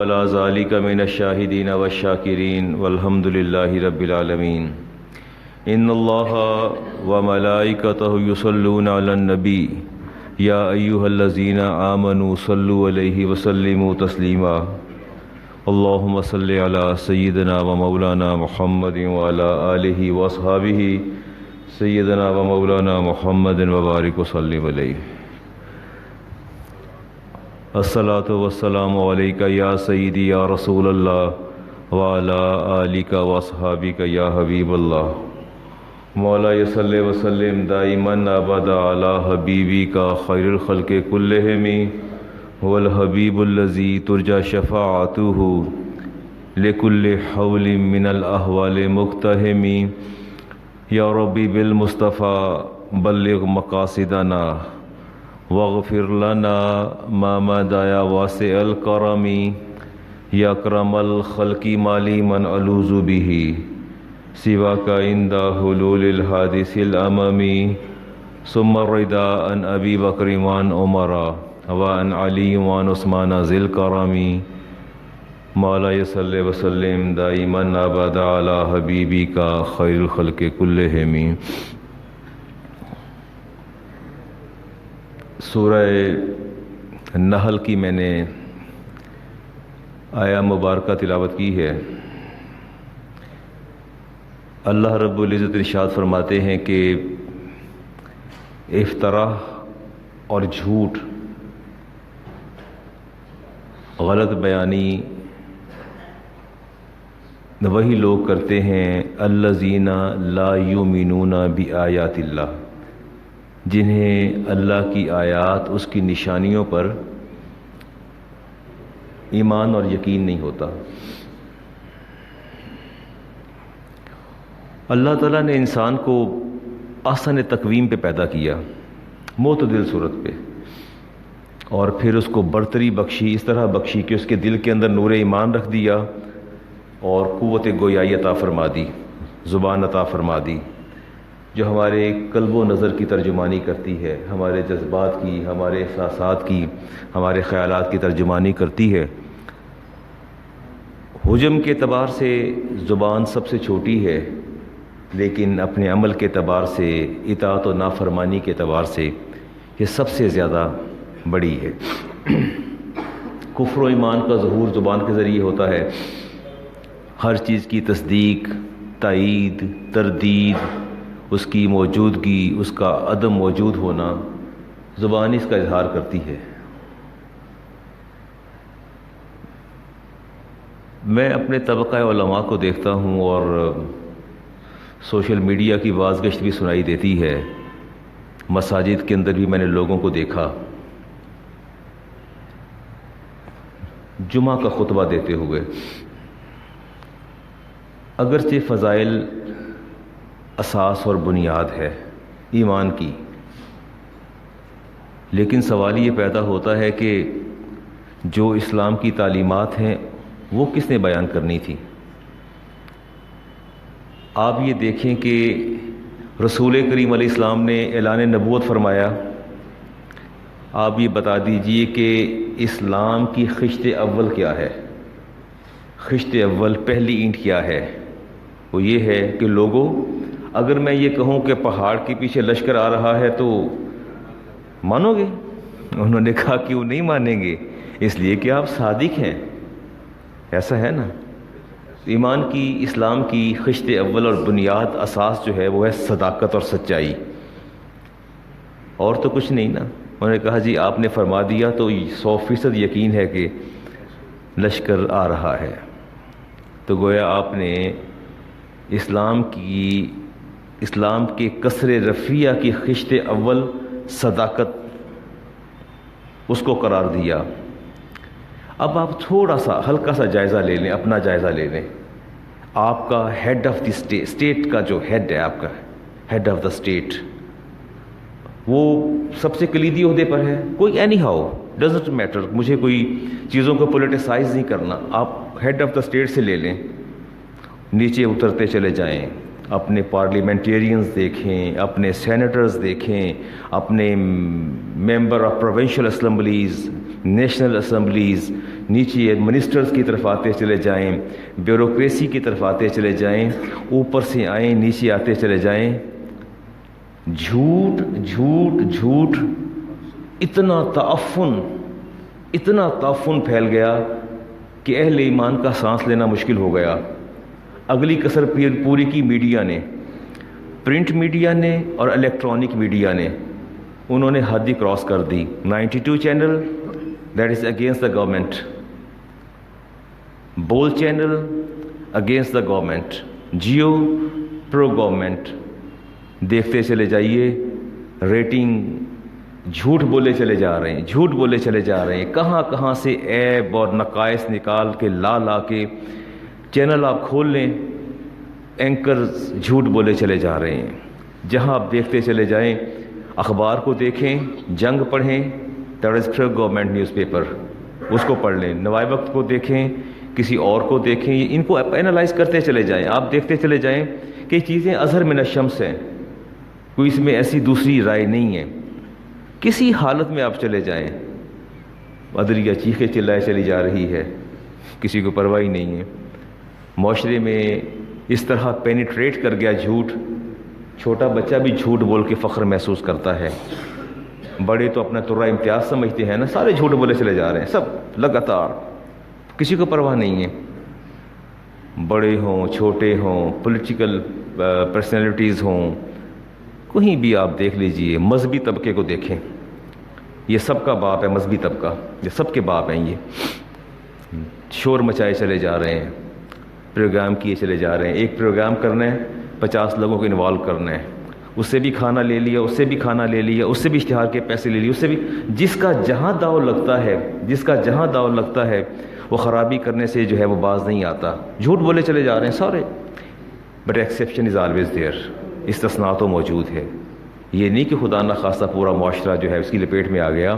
ولا ذلك من الشاهدين والشاكرين والحمد لله رب العالمين. إن الله وملائكته يصلون على النبي يا أيها الذين آمنوا صلوا عليه وسلموا تسليما. اللهم صل على سيدنا ومولانا محمد وعلى آله وأصحابه سيدنا ومولانا محمد وبارك وسلم عليه. الصلاۃ والسلام علیک یا سیدی یا رسول اللہ وعلی آلک واصحابک یا حبیب اللہ. مولا صلی وسلم دائما ابدا علی حبیبک خیر الخلق کلہم هو الحبیب الذی ترجى شفاعته لكل حول من الاحوال مقتحم. یا ربی بالمصطفى بلغ مقاصدنا واغفر لنا ما مضى يا واسع الكرم. یا اکرم الخلق مالی من الوذ به سواك عند حلول الحادث الامم. ثم الرضا عن ابی بکر وعن عمر وعن علی وعن عثمان ذی الکرم. مولا صلی وسلم دائما ابدا علی حبیبک خیر الخلق کلہم. سورہ نحل کی میں نے آیا مبارکہ تلاوت کی ہے. اللہ رب العزت ارشاد فرماتے ہیں کہ افطرا اور جھوٹ، غلط بیانی وہی لوگ کرتے ہیں الذین لا یؤمنون بآیات اللہ، جنہیں اللہ کی آیات، اس کی نشانیوں پر ایمان اور یقین نہیں ہوتا. اللہ تعالیٰ نے انسان کو احسن تقویم پہ پیدا کیا، معتدل صورت پہ، اور پھر اس کو برتری بخشی، اس طرح بخشی کہ اس کے دل کے اندر نور ایمان رکھ دیا اور قوت گویائی عطا فرما دی، زبان عطا فرما دی، جو ہمارے قلب و نظر کی ترجمانی کرتی ہے، ہمارے جذبات کی، ہمارے احساسات کی، ہمارے خیالات کی ترجمانی کرتی ہے. حجم کے اعتبار سے زبان سب سے چھوٹی ہے، لیکن اپنے عمل کے اعتبار سے، اطاعت و نافرمانی کے اعتبار سے یہ سب سے زیادہ بڑی ہے. کفر و ایمان کا ظہور زبان کے ذریعے ہوتا ہے. ہر چیز کی تصدیق، تائید، تردید، اس کی موجودگی، اس کا عدم موجود ہونا، زبان اس کا اظہار کرتی ہے. میں اپنے طبقہ علماء کو دیکھتا ہوں اور سوشل میڈیا کی بازگشت بھی سنائی دیتی ہے. مساجد کے اندر بھی میں نے لوگوں کو دیکھا جمعہ کا خطبہ دیتے ہوئے. اگرچہ فضائل اساس اور بنیاد ہے ایمان کی، لیکن سوال یہ پیدا ہوتا ہے کہ جو اسلام کی تعلیمات ہیں وہ کس نے بیان کرنی تھی؟ آپ یہ دیکھیں کہ رسول کریم علیہ السلام نے اعلان نبوت فرمایا. آپ یہ بتا دیجئے کہ اسلام کی خشت اول کیا ہے؟ خشت اول، پہلی اینٹ کیا ہے؟ وہ یہ ہے کہ لوگوں، اگر میں یہ کہوں کہ پہاڑ کے پیچھے لشکر آ رہا ہے تو مانو گے؟ انہوں نے کہا کہ وہ نہیں مانیں گے، اس لیے کہ آپ صادق ہیں. ایسا ہے نا؟ ایمان کی، اسلام کی خشت اول اور بنیاد، اساس جو ہے وہ ہے صداقت اور سچائی، اور تو کچھ نہیں نا. انہوں نے کہا جی آپ نے فرما دیا تو 100% یقین ہے کہ لشکر آ رہا ہے. تو گویا آپ نے اسلام کے کسر رفیہ کی خشت اول صداقت اس کو قرار دیا. اب آپ تھوڑا سا ہلکا سا جائزہ لے لیں، اپنا جائزہ لے لیں. آپ کا ہیڈ آف دی اسٹیٹ کا جو ہیڈ ہے، آپ کا ہیڈ آف دا اسٹیٹ، وہ سب سے کلیدی عہدے پر ہے. کوئی اینی ہاؤ ڈزنٹ میٹر، مجھے کوئی چیزوں کو پولیٹیسائز نہیں کرنا. آپ ہیڈ آف دا اسٹیٹ سے لے لیں، نیچے اترتے چلے جائیں. اپنے پارلیمنٹیرینز دیکھیں، اپنے سینیٹرز دیکھیں، اپنے member of provincial assemblies, national assemblies, نیچے منسٹرز کی طرف آتے چلے جائیں، بیوروکریسی کی طرف آتے چلے جائیں، اوپر سے آئیں نیچے آتے چلے جائیں، جھوٹ جھوٹ جھوٹ، اتنا تعفن پھیل گیا کہ اہل ایمان کا سانس لینا مشکل ہو گیا۔ اگلی کسر پوری کی میڈیا نے، پرنٹ میڈیا نے اور الیکٹرانک میڈیا نے، انہوں نے حد ہی کراس کر دی۔ 92 channel that is against the government, Bol channel against the government, Geo pro government. دیکھتے چلے جائیے، ریٹنگ جھوٹ بولے چلے جا رہے ہیں، جھوٹ بولے چلے جا رہے ہیں، کہاں کہاں سے عیب اور نقائص نکال کے لا کے چینل آپ کھول لیں، اینکرز جھوٹ بولے چلے جا رہے ہیں۔ جہاں آپ دیکھتے چلے جائیں، اخبار کو دیکھیں، جنگ پڑھیں، that is pro government newspaper, اس کو پڑھ لیں، نوائے وقت کو دیکھیں، کسی اور کو دیکھیں، ان کو اینالائز کرتے چلے جائیں۔ آپ دیکھتے چلے جائیں کہ یہ چیزیں اظہر من الشمس ہیں، کوئی اس میں ایسی دوسری رائے نہیں ہے۔ کسی حالت میں آپ چلے جائیں، عدلیہ چیخے چلائے چلی جا رہی ہے، کسی کو پرواہ ہی نہیں ہے۔ معاشرے میں اس طرح پینیٹریٹ کر گیا جھوٹ، چھوٹا بچہ بھی جھوٹ بول کے فخر محسوس کرتا ہے، بڑے تو اپنا ترا امتیاز سمجھتے ہیں نا، سارے جھوٹ بولے چلے جا رہے ہیں، سب لگاتار، کسی کو پرواہ نہیں ہے۔ بڑے ہوں چھوٹے ہوں، پولیٹیکل پرسنالٹیز ہوں، کہیں بھی آپ دیکھ لیجئے، مذہبی طبقے کو دیکھیں، یہ سب کا باپ ہے مذہبی طبقہ، یہ سب کے باپ ہیں، یہ شور مچائے چلے جا رہے ہیں، پروگرام کیے چلے جا رہے ہیں۔ ایک پروگرام کرنا ہے، 50 لوگوں کو انوالو کرنا ہے، اس سے بھی کھانا لے لیا، اس سے بھی کھانا لے لیا، اس سے بھی اشتہار کے پیسے لے لیے، اس سے بھی، جس کا جہاں داؤ لگتا ہے، جس کا جہاں داؤ لگتا ہے وہ خرابی کرنے سے جو ہے وہ باز نہیں آتا، جھوٹ بولے چلے جا رہے ہیں سارے۔ But exception is always there, استثناء تو موجود ہے۔ یہ نہیں کہ خدا نخواستہ پورا معاشرہ جو ہے اس کی لپیٹ میں آ گیا،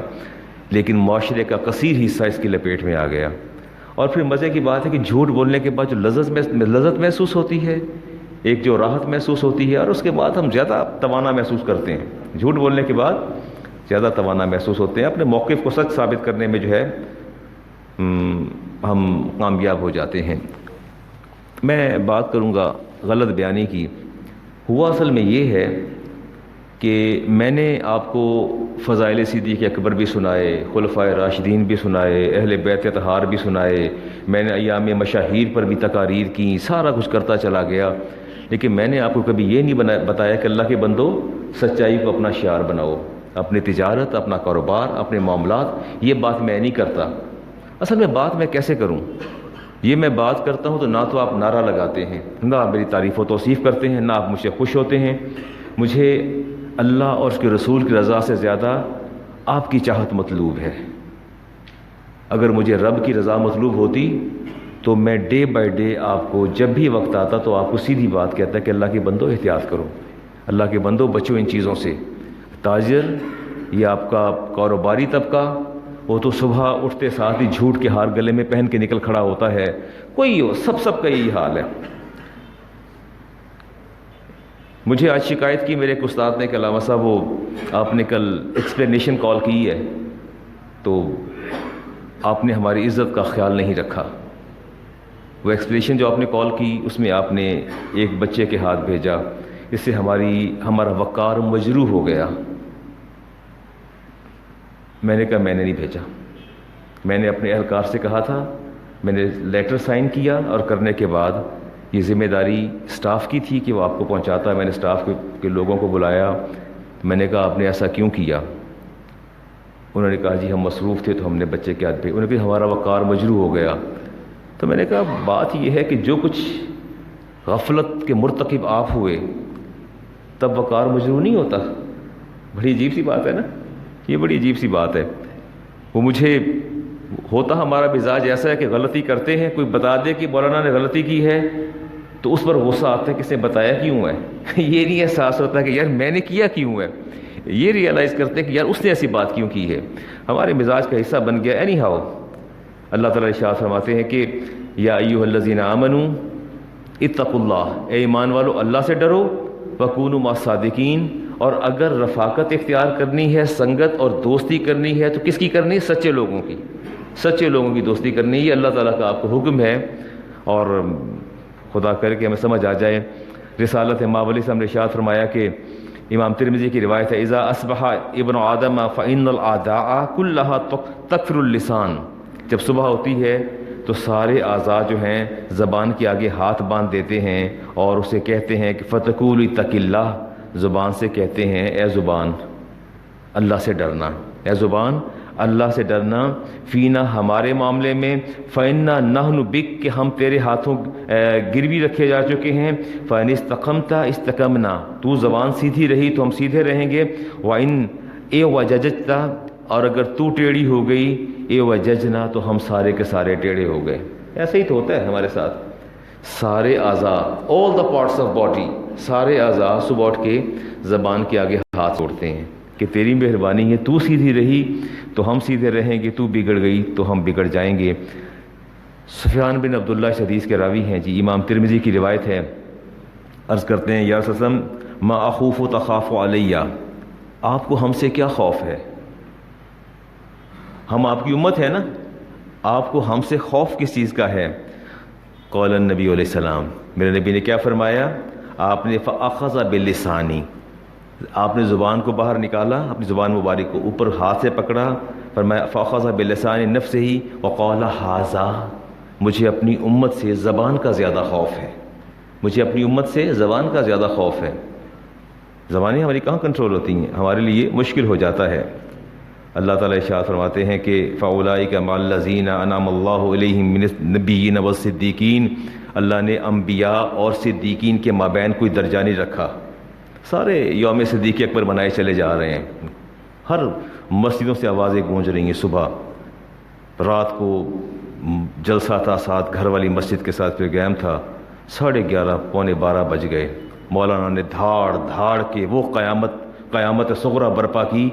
لیکن معاشرے کا کثیر حصہ اس کی لپیٹ میں آ گیا۔ اور پھر مزے کی بات ہے کہ جھوٹ بولنے کے بعد جو لذت محسوس ہوتی ہے، ایک جو راحت محسوس ہوتی ہے، اور اس کے بعد ہم زیادہ توانا محسوس کرتے ہیں، جھوٹ بولنے کے بعد زیادہ توانا محسوس ہوتے ہیں، اپنے موقف کو سچ ثابت کرنے میں جو ہے ہم کامیاب ہو جاتے ہیں۔ میں بات کروں گا غلط بیانی کی۔ ہوا اصل میں یہ ہے کہ میں نے آپ کو فضائل صدیق اکبر بھی سنائے، خلفائے راشدین بھی سنائے، اہل بیت اطہار بھی سنائے، میں نے ایام مشاہیر پر بھی تقاریر کی، سارا کچھ کرتا چلا گیا، لیکن میں نے آپ کو کبھی یہ نہیں بتایا کہ اللہ کے بندو سچائی کو اپنا شعار بناؤ، اپنی تجارت، اپنا کاروبار، اپنے معاملات، یہ بات میں نہیں کرتا۔ اصل میں بات میں کیسے کروں؟ یہ میں بات کرتا ہوں تو نہ تو آپ نعرہ لگاتے ہیں، نہ آپ میری تعریف و توصیف کرتے ہیں، نہ آپ مجھ سے خوش ہوتے ہیں۔ مجھے اللہ اور اس کے رسول کی رضا سے زیادہ آپ کی چاہت مطلوب ہے۔ اگر مجھے رب کی رضا مطلوب ہوتی تو میں ڈے بائی ڈے آپ کو جب بھی وقت آتا تو آپ کو سیدھی بات کہتا کہ اللہ کے بندو احتیاط کرو، اللہ کے بندو بچو ان چیزوں سے۔ تاجر یا آپ کا کاروباری طبقہ، وہ تو صبح اٹھتے ساتھ ہی جھوٹ کے ہار گلے میں پہن کے نکل کھڑا ہوتا ہے، کوئی ہو، سب کا یہی حال ہے۔ مجھے آج شکایت کی میرے ایک استاد نے کہ علامہ صاحب وہ آپ نے کل ایکسپلینیشن کال کی ہے تو آپ نے ہماری عزت کا خیال نہیں رکھا۔ وہ ایکسپلینیشن جو آپ نے کال کی اس میں آپ نے ایک بچے کے ہاتھ بھیجا، اس سے ہمارا وقار مجروح ہو گیا۔ میں نے کہا میں نے نہیں بھیجا، میں نے اپنے اہلکار سے کہا تھا، میں نے لیٹر سائن کیا اور کرنے کے بعد یہ ذمہ داری سٹاف کی تھی کہ وہ آپ کو پہنچاتا۔ میں نے سٹاف کے لوگوں کو بلایا، میں نے کہا آپ نے ایسا کیوں کیا؟ انہوں نے کہا جی ہم مصروف تھے تو ہم نے بچے کے ہاتھ بھیجا۔ انہوں نے کہا ہمارا وقار مجروح ہو گیا۔ تو میں نے کہا بات یہ ہے کہ جو کچھ غفلت کے مرتکب آپ ہوئے تب وقار مجروح نہیں ہوتا۔ بڑی عجیب سی بات ہے نا، یہ بڑی عجیب سی بات ہے۔ وہ مجھے ہوتا ہمارا مزاج ایسا ہے کہ غلطی کرتے ہیں، کوئی بتا دے کہ مولانا نے غلطی کی ہے تو اس پر غصہ آتا ہے کہ اس نے بتایا کیوں ہے۔ یہ نہیں احساس ہوتا کہ یار میں نے کیا کیوں ہے، یہ ریئلائز کرتے ہیں کہ یار اس نے ایسی بات کیوں کی ہے۔ ہمارے مزاج کا حصہ بن گیا۔ اینی ہاؤ اللہ تعالیٰ ارشاد فرماتے ہیں کہ یا ایھا الذین آمنوا اتقوا اللہ، اے ایمان والو اللہ سے ڈرو، وکونوا مع الصادقین، اور اگر رفاقت اختیار کرنی ہے، سنگت اور دوستی کرنی ہے تو کس کی کرنی ہے؟ سچے لوگوں کی۔ سچے لوگوں کی دوستی کرنی، یہ اللہ تعالیٰ کا آپ کو حکم ہے، اور خدا کر کے ہمیں سمجھ آ جائے۔ رسالت ماں ولی صاحب نے ارشاد فرمایا کہ امام ترمذی کی روایت ہے، اذا اصبح ابن آدم فإن الأعداء كلها تكفر اللسان، جب صبح ہوتی ہے تو سارے اعضاء جو ہیں زبان کے آگے ہاتھ باندھ دیتے ہیں اور اسے کہتے ہیں کہ فتقول اتق اللہ، زبان سے کہتے ہیں اے زبان اللہ سے ڈرنا، اے زبان اللہ سے ڈرنا، فینا ہمارے معاملے میں، فإنا نحن بک کہ ہم تیرے ہاتھوں گروی رکھے جا چکے ہیں، فإن استقمت استقمنا، تو زبان سیدھی رہی تو ہم سیدھے رہیں گے، وإن اعوججت، اور اگر تو ٹیڑھی ہو گئی، اعوججنا، تو ہم سارے کے سارے ٹیڑھے ہو گئے۔ ایسا ہی تو ہوتا ہے ہمارے ساتھ، سارے اعضاء، all the parts of body، سارے اعضاء صبح اٹھ کے زبان کے آگے ہاتھ چھوڑتے ہیں کہ تیری مہربانی ہے، تو سیدھی رہی تو ہم سیدھے رہیں گے، تو بگڑ گئی تو ہم بگڑ جائیں گے۔ سفیان بن عبداللہ اس حدیث کے راوی ہیں جی، امام ترمذی کی روایت ہے، عرض کرتے ہیں یا رسول اللہ صلی اللہ علیہ وسلم ما اخوف تخاف علیہ، آپ کو ہم سے کیا خوف ہے؟ ہم آپ کی امت ہے نا، آپ کو ہم سے خوف کس چیز کا ہے؟ قال النبی علیہ السلام، میرے نبی نے کیا فرمایا؟ آپ نے فاخذ بلسانی، آپ نے زبان کو باہر نکالا، اپنی زبان مبارک کو اوپر ہاتھ سے پکڑا، فرمایا فاخذ بلسانی نفسہ وقال ھذا، مجھے اپنی امت سے زبان کا زیادہ خوف ہے، مجھے اپنی امت سے زبان کا زیادہ خوف ہے۔ زبانیں ہماری کہاں کنٹرول ہوتی ہیں، ہمارے لیے مشکل ہو جاتا ہے۔ اللہ تعالیٰ ارشاد فرماتے ہیں کہ فاولئک مع الذین انعم اللہ علیہم من النبیین والصدیقین، اللہ نے انبیاء اور صدیقین کے مابین کوئی درجہ نہیں رکھا۔ سارے یوم صدیق اکبر منائے چلے جا رہے ہیں، ہر مسجدوں سے آوازیں گونج رہی ہیں، صبح رات کو جلسہ تھا، ساتھ گھر والی مسجد کے ساتھ پروگرام تھا، 11:30 پونے 12 بج گئے، مولانا نے دھاڑ دھاڑ کے وہ قیامت صغریٰ برپا کی۔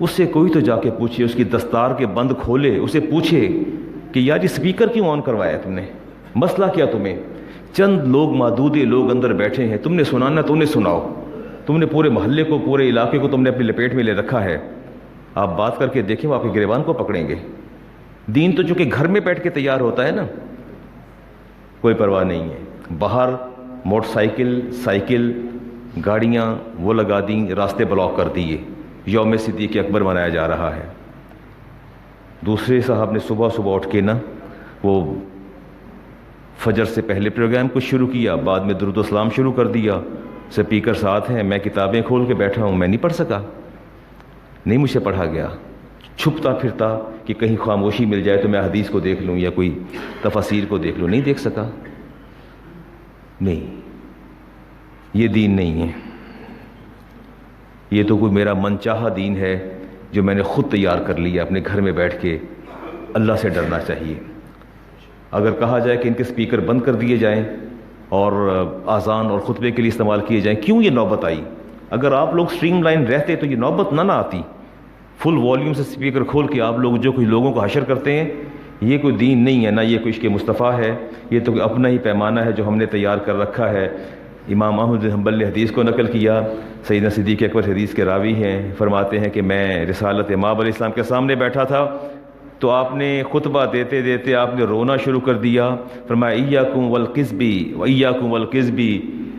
اس سے کوئی تو جا کے پوچھے، اس کی دستار کے بند کھولے، اسے پوچھے کہ یار یہ اسپیکر کیوں آن کروایا تم نے، مسئلہ کیا تمہیں؟ چند لوگ معدودے لوگ اندر بیٹھے ہیں، تم نے سنانا تو انہیں سناؤ، تم نے پورے محلے کو پورے علاقے کو تم نے اپنی لپیٹ میں لے رکھا ہے، آپ بات کر کے دیکھیں وہ آپ کے گریبان کو پکڑیں گے۔ دین تو چونکہ گھر میں بیٹھ کے تیار ہوتا ہے نا، کوئی پرواہ نہیں ہے، باہر موٹر سائیکل سائیکل گاڑیاں وہ لگا دیں، راستے بلاک کر دیے، یوم صدیق اکبر منایا جا رہا ہے۔ دوسرے صاحب نے صبح اٹھ کے نا وہ فجر سے پہلے پروگرام کو شروع کیا، بعد میں درود و سلام شروع کر دیا، سپیکر ساتھ ہیں، میں کتابیں کھول کے بیٹھا ہوں، میں نہیں پڑھ سکا، نہیں مجھ سے پڑھا گیا، چھپتا پھرتا کہ کہیں خاموشی مل جائے تو میں حدیث کو دیکھ لوں یا کوئی تفاسیر کو دیکھ لوں، نہیں دیکھ سکا۔ نہیں، یہ دین نہیں ہے، یہ تو کوئی میرا من چاہا دین ہے جو میں نے خود تیار کر لیا اپنے گھر میں بیٹھ کے۔ اللہ سے ڈرنا چاہیے۔ اگر کہا جائے کہ ان کے سپیکر بند کر دیے جائیں اور اذان اور خطبے کے لیے استعمال کیے جائیں، کیوں یہ نوبت آئی؟ اگر آپ لوگ اسٹریم لائن رہتے تو یہ نوبت نہ آتی، فل والیوم سے سپیکر کھول کے آپ لوگ جو کچھ لوگوں کو حشر کرتے ہیں، یہ کوئی دین نہیں ہے، نہ یہ کوئی عشق مصطفیٰ ہے، یہ تو اپنا ہی پیمانہ ہے جو ہم نے تیار کر رکھا ہے۔ امام احمد بن حنبل نے حدیث کو نقل کیا، سیدنا صدیق اکبر حدیث کے راوی ہیں، فرماتے ہیں کہ میں رسالت مآب علیہ السلام کے سامنے بیٹھا تھا تو آپ نے خطبہ دیتے دیتے آپ نے رونا شروع کر دیا، فرمایا ایاکم والکذب وایاکم والکذب،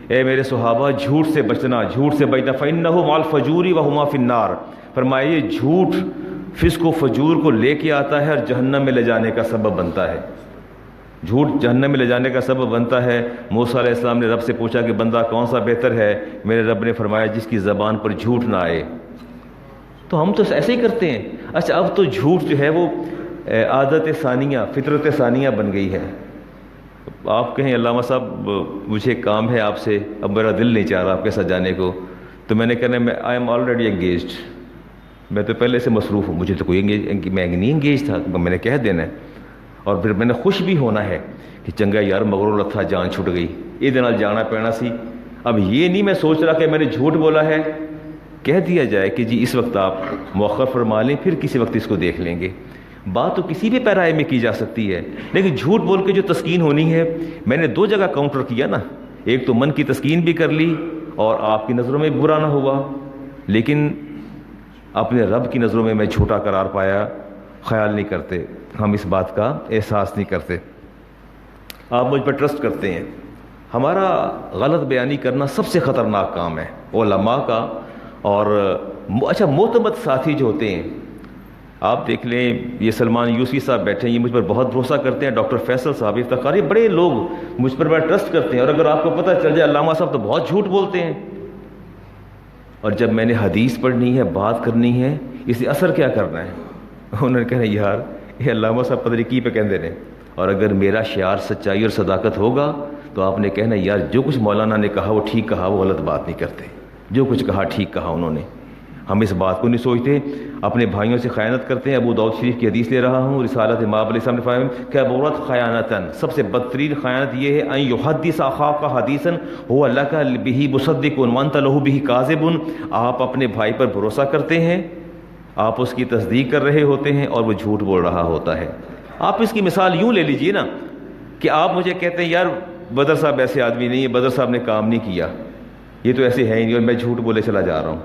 اے میرے صحابہ جھوٹ سے بچنا، جھوٹ سے بچنا، فإنہ مع الفجور وہما فی النار، فرمایا یہ جھوٹ فسق و فجور کو لے کے آتا ہے اور جہنم میں لے جانے کا سبب بنتا ہے، جھوٹ جہنم میں لے جانے کا سبب بنتا ہے۔ موسیٰ علیہ السلام نے رب سے پوچھا کہ بندہ کون سا بہتر ہے، میرے رب نے فرمایا جس کی زبان پر جھوٹ نہ آئے۔ تو ہم تو ایسے ہی کرتے ہیں۔ اچھا اب تو جھوٹ جو ہے وہ عادت ثانیہ، فطرت ثانیہ بن گئی ہے۔ آپ کہیں علامہ صاحب مجھے ایک کام ہے آپ سے، اب میرا دل نہیں چاہ رہا آپ کے ساتھ جانے کو، تو میں نے کہنا میں آئی ایم آلریڈی انگیجڈ، میں تو پہلے سے مصروف ہوں، مجھے تو کوئی میں نہیں انگیج تھا، میں نے کہہ دینا ہے، اور پھر میں نے خوش بھی ہونا ہے کہ چنگا یار مغرور تھا، جان چھٹ گئی، یہ نال جانا پینا سی۔ اب یہ نہیں میں سوچ رہا کہ میں نے جھوٹ بولا ہے، کہہ دیا جائے کہ جی اس وقت آپ مؤخر فرما لیں، پھر کسی وقت اس کو دیکھ لیں گے۔ بات تو کسی بھی پیرائے میں کی جا سکتی ہے، لیکن جھوٹ بول کے جو تسکین ہونی ہے، میں نے دو جگہ کاؤنٹر کیا نا، ایک تو من کی تسکین بھی کر لی اور آپ کی نظروں میں برا نہ ہوا، لیکن اپنے رب کی نظروں میں جھوٹا قرار پایا، خیال نہیں کرتے، ہم اس بات کا احساس نہیں کرتے۔ آپ مجھ پر ٹرسٹ کرتے ہیں۔ ہمارا غلط بیانی کرنا سب سے خطرناک کام ہے علماء کا، اور اچھا معتمد ساتھی جو ہوتے ہیں، آپ دیکھ لیں یہ سلمان یوسفی صاحب بیٹھے ہیں، یہ مجھ پر بہت بھروسہ کرتے ہیں، ڈاکٹر فیصل صاحب، افتخاری، بڑے لوگ مجھ پر بڑا ٹرسٹ کرتے ہیں، اور اگر آپ کو پتہ چل جائے علامہ صاحب تو بہت جھوٹ بولتے ہیں، اور جب میں نے حدیث پڑھنی ہے، بات کرنی ہے، اسے اثر کیا کرنا ہے، انہوں نے کہنا یار یہ علامہ صاحب پتہ نہیں کی پہ کہندے نے، اور اگر میرا شعار سچائی اور صداقت ہوگا تو آپ نے کہنا یار جو کچھ مولانا نے کہا وہ ٹھیک کہا، وہ غلط بات نہیں کرتے، جو کچھ کہا ٹھیک کہا انہوں نے۔ ہم اس بات کو نہیں سوچتے، اپنے بھائیوں سے خیانت کرتے ہیں۔ ابو داؤد شریف کی حدیث لے رہا ہوں، رسالت امام علیہ السلام نے فرمایا کہ بورت خیانتن، سب سے بدترین خیانت یہ ہے ان یحدث اخاک حدیثا هو لک به مصدق وانت له به کاذب، آپ اپنے بھائی پر بھروسہ کرتے ہیں، آپ اس کی تصدیق کر رہے ہوتے ہیں اور وہ جھوٹ بول رہا ہوتا ہے۔ آپ اس کی مثال یوں لے لیجئے نا کہ آپ مجھے کہتے ہیں یار بدر صاحب ایسے آدمی نہیں ہے، بدر صاحب نے کام نہیں کیا، یہ تو ایسے ہے ہی نہیں، اور میں جھوٹ بولے چلا جا رہا ہوں،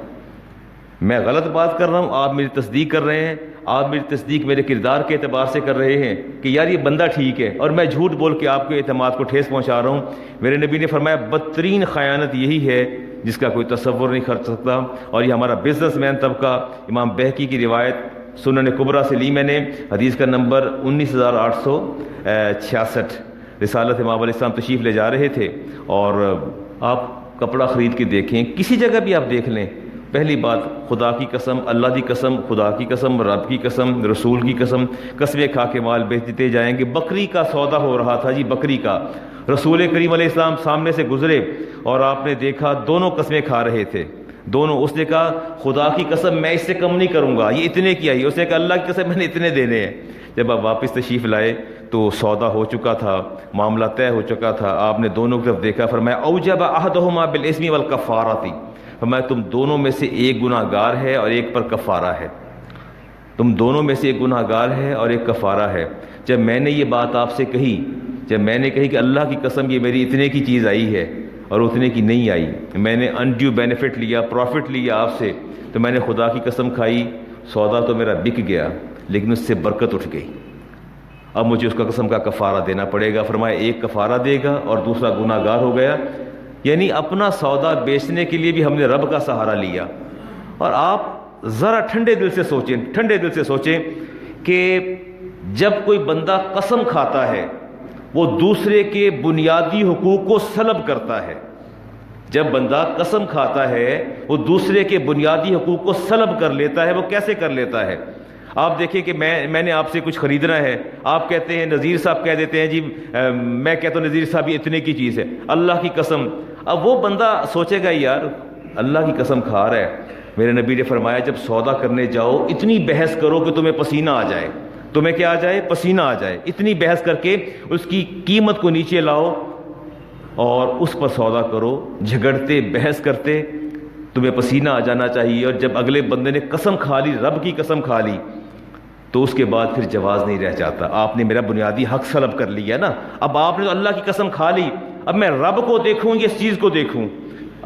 میں غلط بات کر رہا ہوں، آپ میری تصدیق کر رہے ہیں، آپ میری تصدیق میرے کردار کے اعتبار سے کر رہے ہیں کہ یار یہ بندہ ٹھیک ہے، اور میں جھوٹ بول کے آپ کے اعتماد کو ٹھیس پہنچا رہا ہوں۔ میرے نبی نے فرمایا بدترین خیانت یہی ہے جس کا کوئی تصور نہیں کر سکتا، اور یہ ہمارا بزنس مین طبقہ، امام بہقی کی روایت سنن کبریٰ سے لی میں نے، حدیث کا نمبر 19866، رسالت امام علیہ السلام تشریف لے جا رہے تھے، اور آپ کپڑا خرید کے دیکھیں، کسی جگہ بھی آپ دیکھ لیں، پہلی بات خدا کی قسم، اللہ کی قسم، خدا کی قسم، رب کی قسم، رسول کی قسم، قسمیں کھا کے مال بیچتے جائیں گے۔ بکری کا سودا ہو رہا تھا جی، بکری کا، رسول کریم علیہ السلام سامنے سے گزرے اور آپ نے دیکھا دونوں قسمیں کھا رہے تھے، دونوں، اس نے کہا خدا کی قسم میں اس سے کم نہیں کروں گا، یہ اتنے کی آئی، اس نے کہا اللہ کی قسم میں نے اتنے دینے ہیں۔ جب آپ واپس تشریف لائے تو سودا ہو چکا تھا، معاملہ طے ہو چکا تھا، آپ نے دونوں کی طرف دیکھا، فرمایا اوجب احدہما بالاسم والکفارۃ، فرمایا تم دونوں میں سے ایک گناہ گار ہے اور ایک پر کفارہ ہے، تم دونوں میں سے ایک گناہ گار ہے اور ایک کفارہ ہے۔ جب میں نے یہ بات آپ سے کہی، جب میں نے کہی کہ اللہ کی قسم یہ میری اتنے کی چیز آئی ہے اور اتنے کی نہیں آئی، میں نے انڈیو بینیفٹ لیا، پروفٹ لیا آپ سے، تو میں نے خدا کی قسم کھائی، سودا تو میرا بک گیا لیکن اس سے برکت اٹھ گئی، اب مجھے اس کا قسم کا کفارہ دینا پڑے گا۔ فرمایا ایک کفارہ دے گا اور دوسرا گناہ گار ہو گیا۔ یعنی اپنا سودا بیچنے کے لیے بھی ہم نے رب کا سہارا لیا۔ اور آپ ذرا ٹھنڈے دل سے سوچیں کہ جب کوئی بندہ قسم کھاتا ہے وہ دوسرے کے بنیادی حقوق کو سلب کرتا ہے، جب بندہ قسم کھاتا ہے وہ دوسرے کے بنیادی حقوق کو سلب کر لیتا ہے۔ وہ کیسے کر لیتا ہے؟ آپ دیکھیں کہ میں نے آپ سے کچھ خریدنا ہے، آپ کہتے ہیں، نذیر صاحب کہہ دیتے ہیں جی میں کہتا ہوں نذیر صاحب یہ اتنے کی چیز ہے، اللہ کی قسم، اب وہ بندہ سوچے گا یار اللہ کی قسم کھا رہا ہے۔ میرے نبی نے فرمایا جب سودا کرنے جاؤ اتنی بحث کرو کہ تمہیں پسینہ آ جائے، تمہیں کیا آ جائے؟ پسینہ آ جائے، اتنی بحث کر کے اس کی قیمت کو نیچے لاؤ اور اس پر سودا کرو، جھگڑتے بحث کرتے تمہیں پسینہ آ جانا چاہیے۔ اور جب اگلے بندے نے قسم کھا لی، رب کی قسم کھا لی، تو اس کے بعد پھر جواز نہیں رہ جاتا، آپ نے میرا بنیادی حق سلب کر لیا نا، اب آپ نے تو اللہ کی قسم کھا لی، اب میں رب کو دیکھوں یا اس چیز کو دیکھوں؟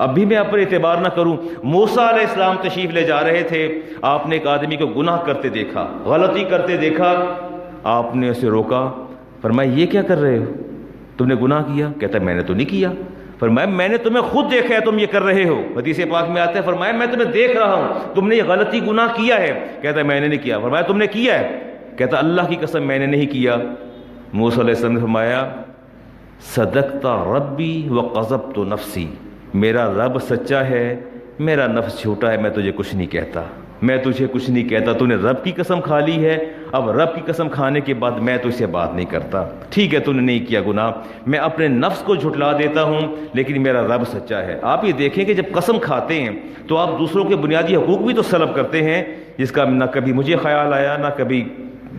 اب بھی میں آپ پر اعتبار نہ کروں۔ موسیٰ علیہ السلام تشریف لے جا رہے تھے، آپ نے ایک آدمی کو گناہ کرتے دیکھا، غلطی کرتے دیکھا، آپ نے اسے روکا، فرمایا یہ کیا کر رہے ہو، تم نے گناہ کیا؟ کہتا ہے میں نے تو نہیں کیا۔ فرمایا میں نے تمہیں خود دیکھا ہے تم یہ کر رہے ہو، حدیث پاک میں آتا ہے، فرمایا میں تمہیں دیکھ رہا ہوں تم نے یہ غلطی گناہ کیا ہے۔ کہتا ہے میں نے نہیں کیا۔ فرمایا تم نے کیا ہے؟ کہتا اللہ کی قسم میں نے نہیں کیا۔ موسیٰ علیہ السلام نے فرمایا صدقت ربی وقذبت نفسی، میرا رب سچا ہے، میرا نفس جھوٹا ہے، میں تجھے کچھ نہیں کہتا، میں تجھے کچھ نہیں کہتا، تو نے رب کی قسم کھا لی ہے، اب رب کی قسم کھانے کے بعد میں تو اسے بات نہیں کرتا، ٹھیک ہے تو نے نہیں کیا گناہ، میں اپنے نفس کو جھٹلا دیتا ہوں لیکن میرا رب سچا ہے۔ آپ یہ دیکھیں کہ جب قسم کھاتے ہیں تو آپ دوسروں کے بنیادی حقوق بھی تو سلب کرتے ہیں، جس کا نہ کبھی مجھے خیال آیا، نہ کبھی،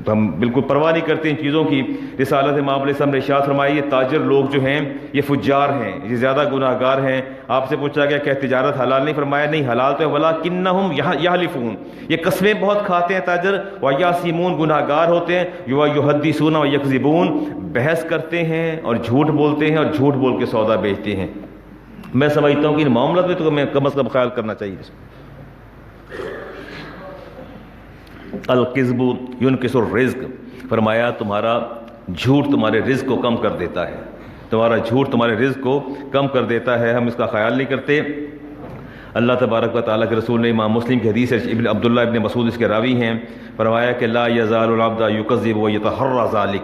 ہم بالکل پرواہ نہیں کرتے ان چیزوں کی۔ رسالت امام علیہ السلام نے ارشاد فرمائی یہ تاجر لوگ جو ہیں یہ فجار ہیں، یہ زیادہ گناہ گار ہیں۔ آپ سے پوچھا گیا کہ تجارت حلال نہیں؟ فرمایا نہیں حلال تو ہے، ولاکنہم یحلفون، یہ قسمیں بہت کھاتے ہیں تاجر، ویاسمون، گناہ گار ہوتے ہیں، یحدثون ویکذبون، بحث کرتے ہیں اور جھوٹ بولتے ہیں اور جھوٹ بول کے سودا بیچتے ہیں۔ میں سمجھتا ہوں کہ ان معاملات میں تو ہمیں کم از کم خیال کرنا چاہیے۔ القذب ينقص الرزق، فرمایا تمہارا جھوٹ تمہارے رزق کو کم کر دیتا ہے، تمہارا جھوٹ تمہارے رزق کو کم کر دیتا ہے، ہم اس کا خیال نہیں کرتے۔ اللہ تبارک و تعالیٰ کے رسول نے امام مسلم کی حدیث ہے، ابن عبداللہ ابن مسعود اس کے راوی ہیں، فرمایا کہ لا یزال العبد یکذب ویتحری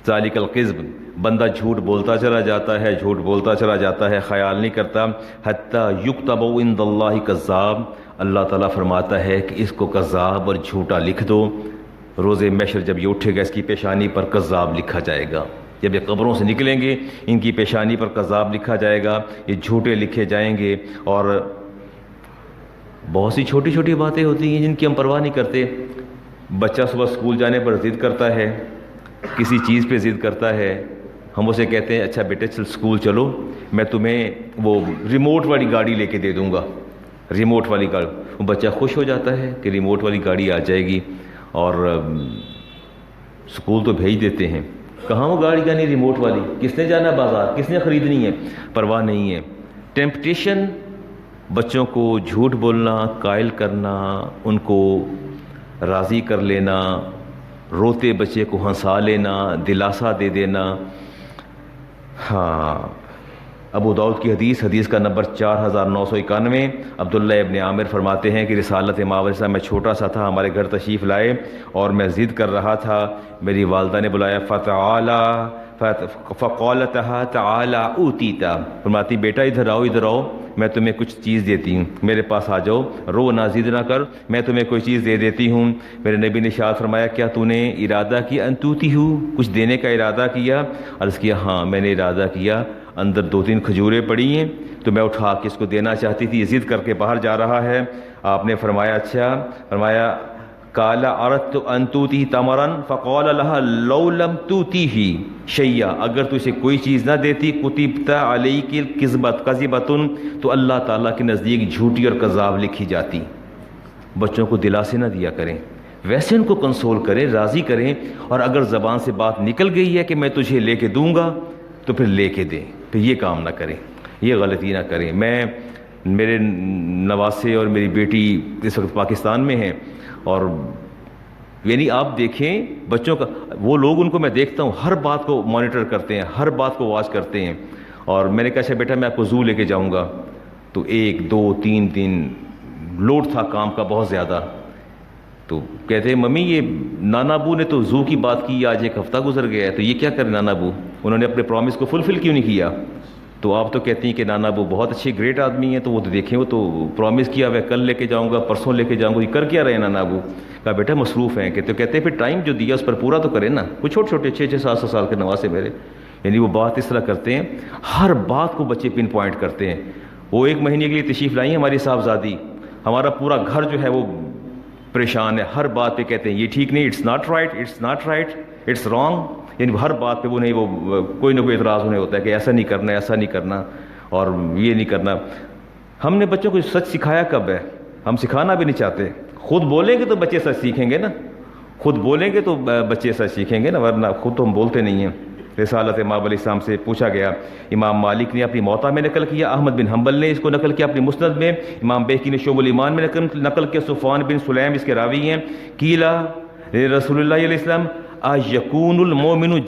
ذالک القذب، بندہ جھوٹ بولتا چلا جاتا ہے، جھوٹ بولتا چلا جاتا ہے، خیال نہیں کرتا، حتی یکتب عند اللہ کذاب، اللہ تعالیٰ فرماتا ہے کہ اس کو کذاب اور جھوٹا لکھ دو، روز محشر جب یہ اٹھے گا اس کی پیشانی پر کذاب لکھا جائے گا، جب یہ قبروں سے نکلیں گے ان کی پیشانی پر کذاب لکھا جائے گا، یہ جھوٹے لکھے جائیں گے۔ اور بہت سی چھوٹی چھوٹی باتیں ہوتی ہیں جن کی ہم پرواہ نہیں کرتے۔ بچہ صبح اسکول جانے پر ضد کرتا ہے، کسی چیز پہ ضد کرتا ہے، ہم اسے کہتے ہیں اچھا بیٹے چل اسکول چلو، میں تمہیں وہ ریموٹ والی گاڑی لے کے دے دوں گا، ریموٹ والی گاڑی، وہ بچہ خوش ہو جاتا ہے کہ ریموٹ والی گاڑی آ جائے گی، اور اسکول تو بھیج دیتے ہیں، کہاں وہ گاڑی کا نہیں ریموٹ والی، کس نے جانا بازار، کس نے خریدنی ہے، پرواہ نہیں ہے۔ ٹیمپٹیشن، بچوں کو جھوٹ بولنا، قائل کرنا، ان کو راضی کر لینا، روتے بچے کو ہنسا لینا، دلاسا دے دینا۔ ہاں، ابو داؤد کی حدیث کا نمبر 4991، عبداللہ ابن عامر فرماتے ہیں کہ رسالت ماء علیہ السلام میں چھوٹا سا تھا، ہمارے گھر تشریف لائے اور میں ضد کر رہا تھا، میری والدہ نے بلایا، فقالتها تعالی اوتیتا، فرماتی بیٹا ادھر آؤ، میں تمہیں کچھ چیز دیتی ہوں، میرے پاس آ جاؤ، رو نہ ضد نہ کر، میں تمہیں کوئی چیز دے دیتی ہوں۔ میرے نبی نے ارشاد فرمایا کیا تو نے ارادہ کیا ان توتی ہو، کچھ دینے کا ارادہ کیا؟ عرض کیا ہاں میں نے ارادہ کیا، اندر 2-3 کھجوریں پڑی ہیں تو میں اٹھا کے اس کو دینا چاہتی تھی، ضد کر کے باہر جا رہا ہے۔ آپ نے فرمایا اچھا، فرمایا قال اردت ان توتی تمرا فقال لها لو لم توتیہ شیئا، اگر تو اسے کوئی چیز نہ دیتی کتبت علیک کذبۃ، تو اللہ تعالیٰ کے نزدیک جھوٹی اور کذاب لکھی جاتی۔ بچوں کو دلاسے نہ دیا کریں، ویسے ان کو کنسول کریں، راضی کریں، اور اگر زبان سے بات نکل گئی ہے کہ میں تجھے لے کے دوں گا تو پھر لے کے دیں، پھر یہ کام نہ کریں، یہ غلطی نہ کریں۔ میرے نواسے اور میری بیٹی اس وقت پاکستان میں ہیں، اور یعنی آپ دیکھیں بچوں کا، وہ لوگ ان کو میں دیکھتا ہوں ہر بات کو مانیٹر کرتے ہیں، ہر بات کو واچ کرتے ہیں، اور میں نے کہا اچھا بیٹا میں آپ کو زو لے کے جاؤں گا، تو 1-2-3 دن لوڈ تھا کام کا بہت زیادہ، تو کہتے ہیں ممی یہ نانا ابو نے تو زو کی بات کی، آج 1 ہفتہ گزر گیا ہے، تو یہ کیا کرے نانا ابو، انہوں نے اپنے پرومس کو فلفل کیوں نہیں کیا؟ تو آپ تو کہتی ہیں کہ نانا ابو بہت اچھے گریٹ آدمی ہیں، تو وہ تو دیکھیں وہ تو پرومس کیا ہوا ہے کل لے کے جاؤں گا، پرسوں لے کے جاؤں گا، یہ کر کیا رہے ہیں نانا ابو؟ کہا بیٹا مصروف ہیں، کہ تو کہتے ہیں پھر ٹائم جو دیا اس پر پورا تو کرے نا، وہ چھوٹے 6-7 سال کے نواسے میرے، یعنی وہ بات اس طرح کرتے ہیں، ہر بات کو بچے پن پوائنٹ کرتے ہیں۔ وہ 1 مہینے کے لیے تشریف لائی ہیں ہماری صاحبزادی، ہمارا پورا گھر جو ہے وہ پریشان ہے، ہر بات پہ کہتے ہیں یہ ٹھیک نہیں، it's not right, it's wrong, یعنی ہر بات پہ وہ نہیں، وہ کوئی نہ کوئی اعتراض انہیں ہوتا ہے کہ ایسا نہیں کرنا، ایسا نہیں کرنا، اور یہ نہیں کرنا۔ ہم نے بچوں کو سچ سکھایا کب ہے؟ ہم سکھانا بھی نہیں چاہتے، خود بولیں گے تو بچے سچ سیکھیں گے نا، خود بولیں گے تو بچے سچ سیکھیں گے نا، ورنہ خود تو ہم بولتے نہیں ہیں۔ رسالت ماء علیہ السلام سے پوچھا گیا، امام مالک نے اپنی موطا میں نقل کیا، احمد بن حنبل نے اس کو نقل کیا اپنی مسند میں، امام بیہقی نے شعب الایمان میں نقل کیا، صفوان بن سلیم اس کے راوی ہیں، قیلا رسول اللہ علیہ السلام یکون المومن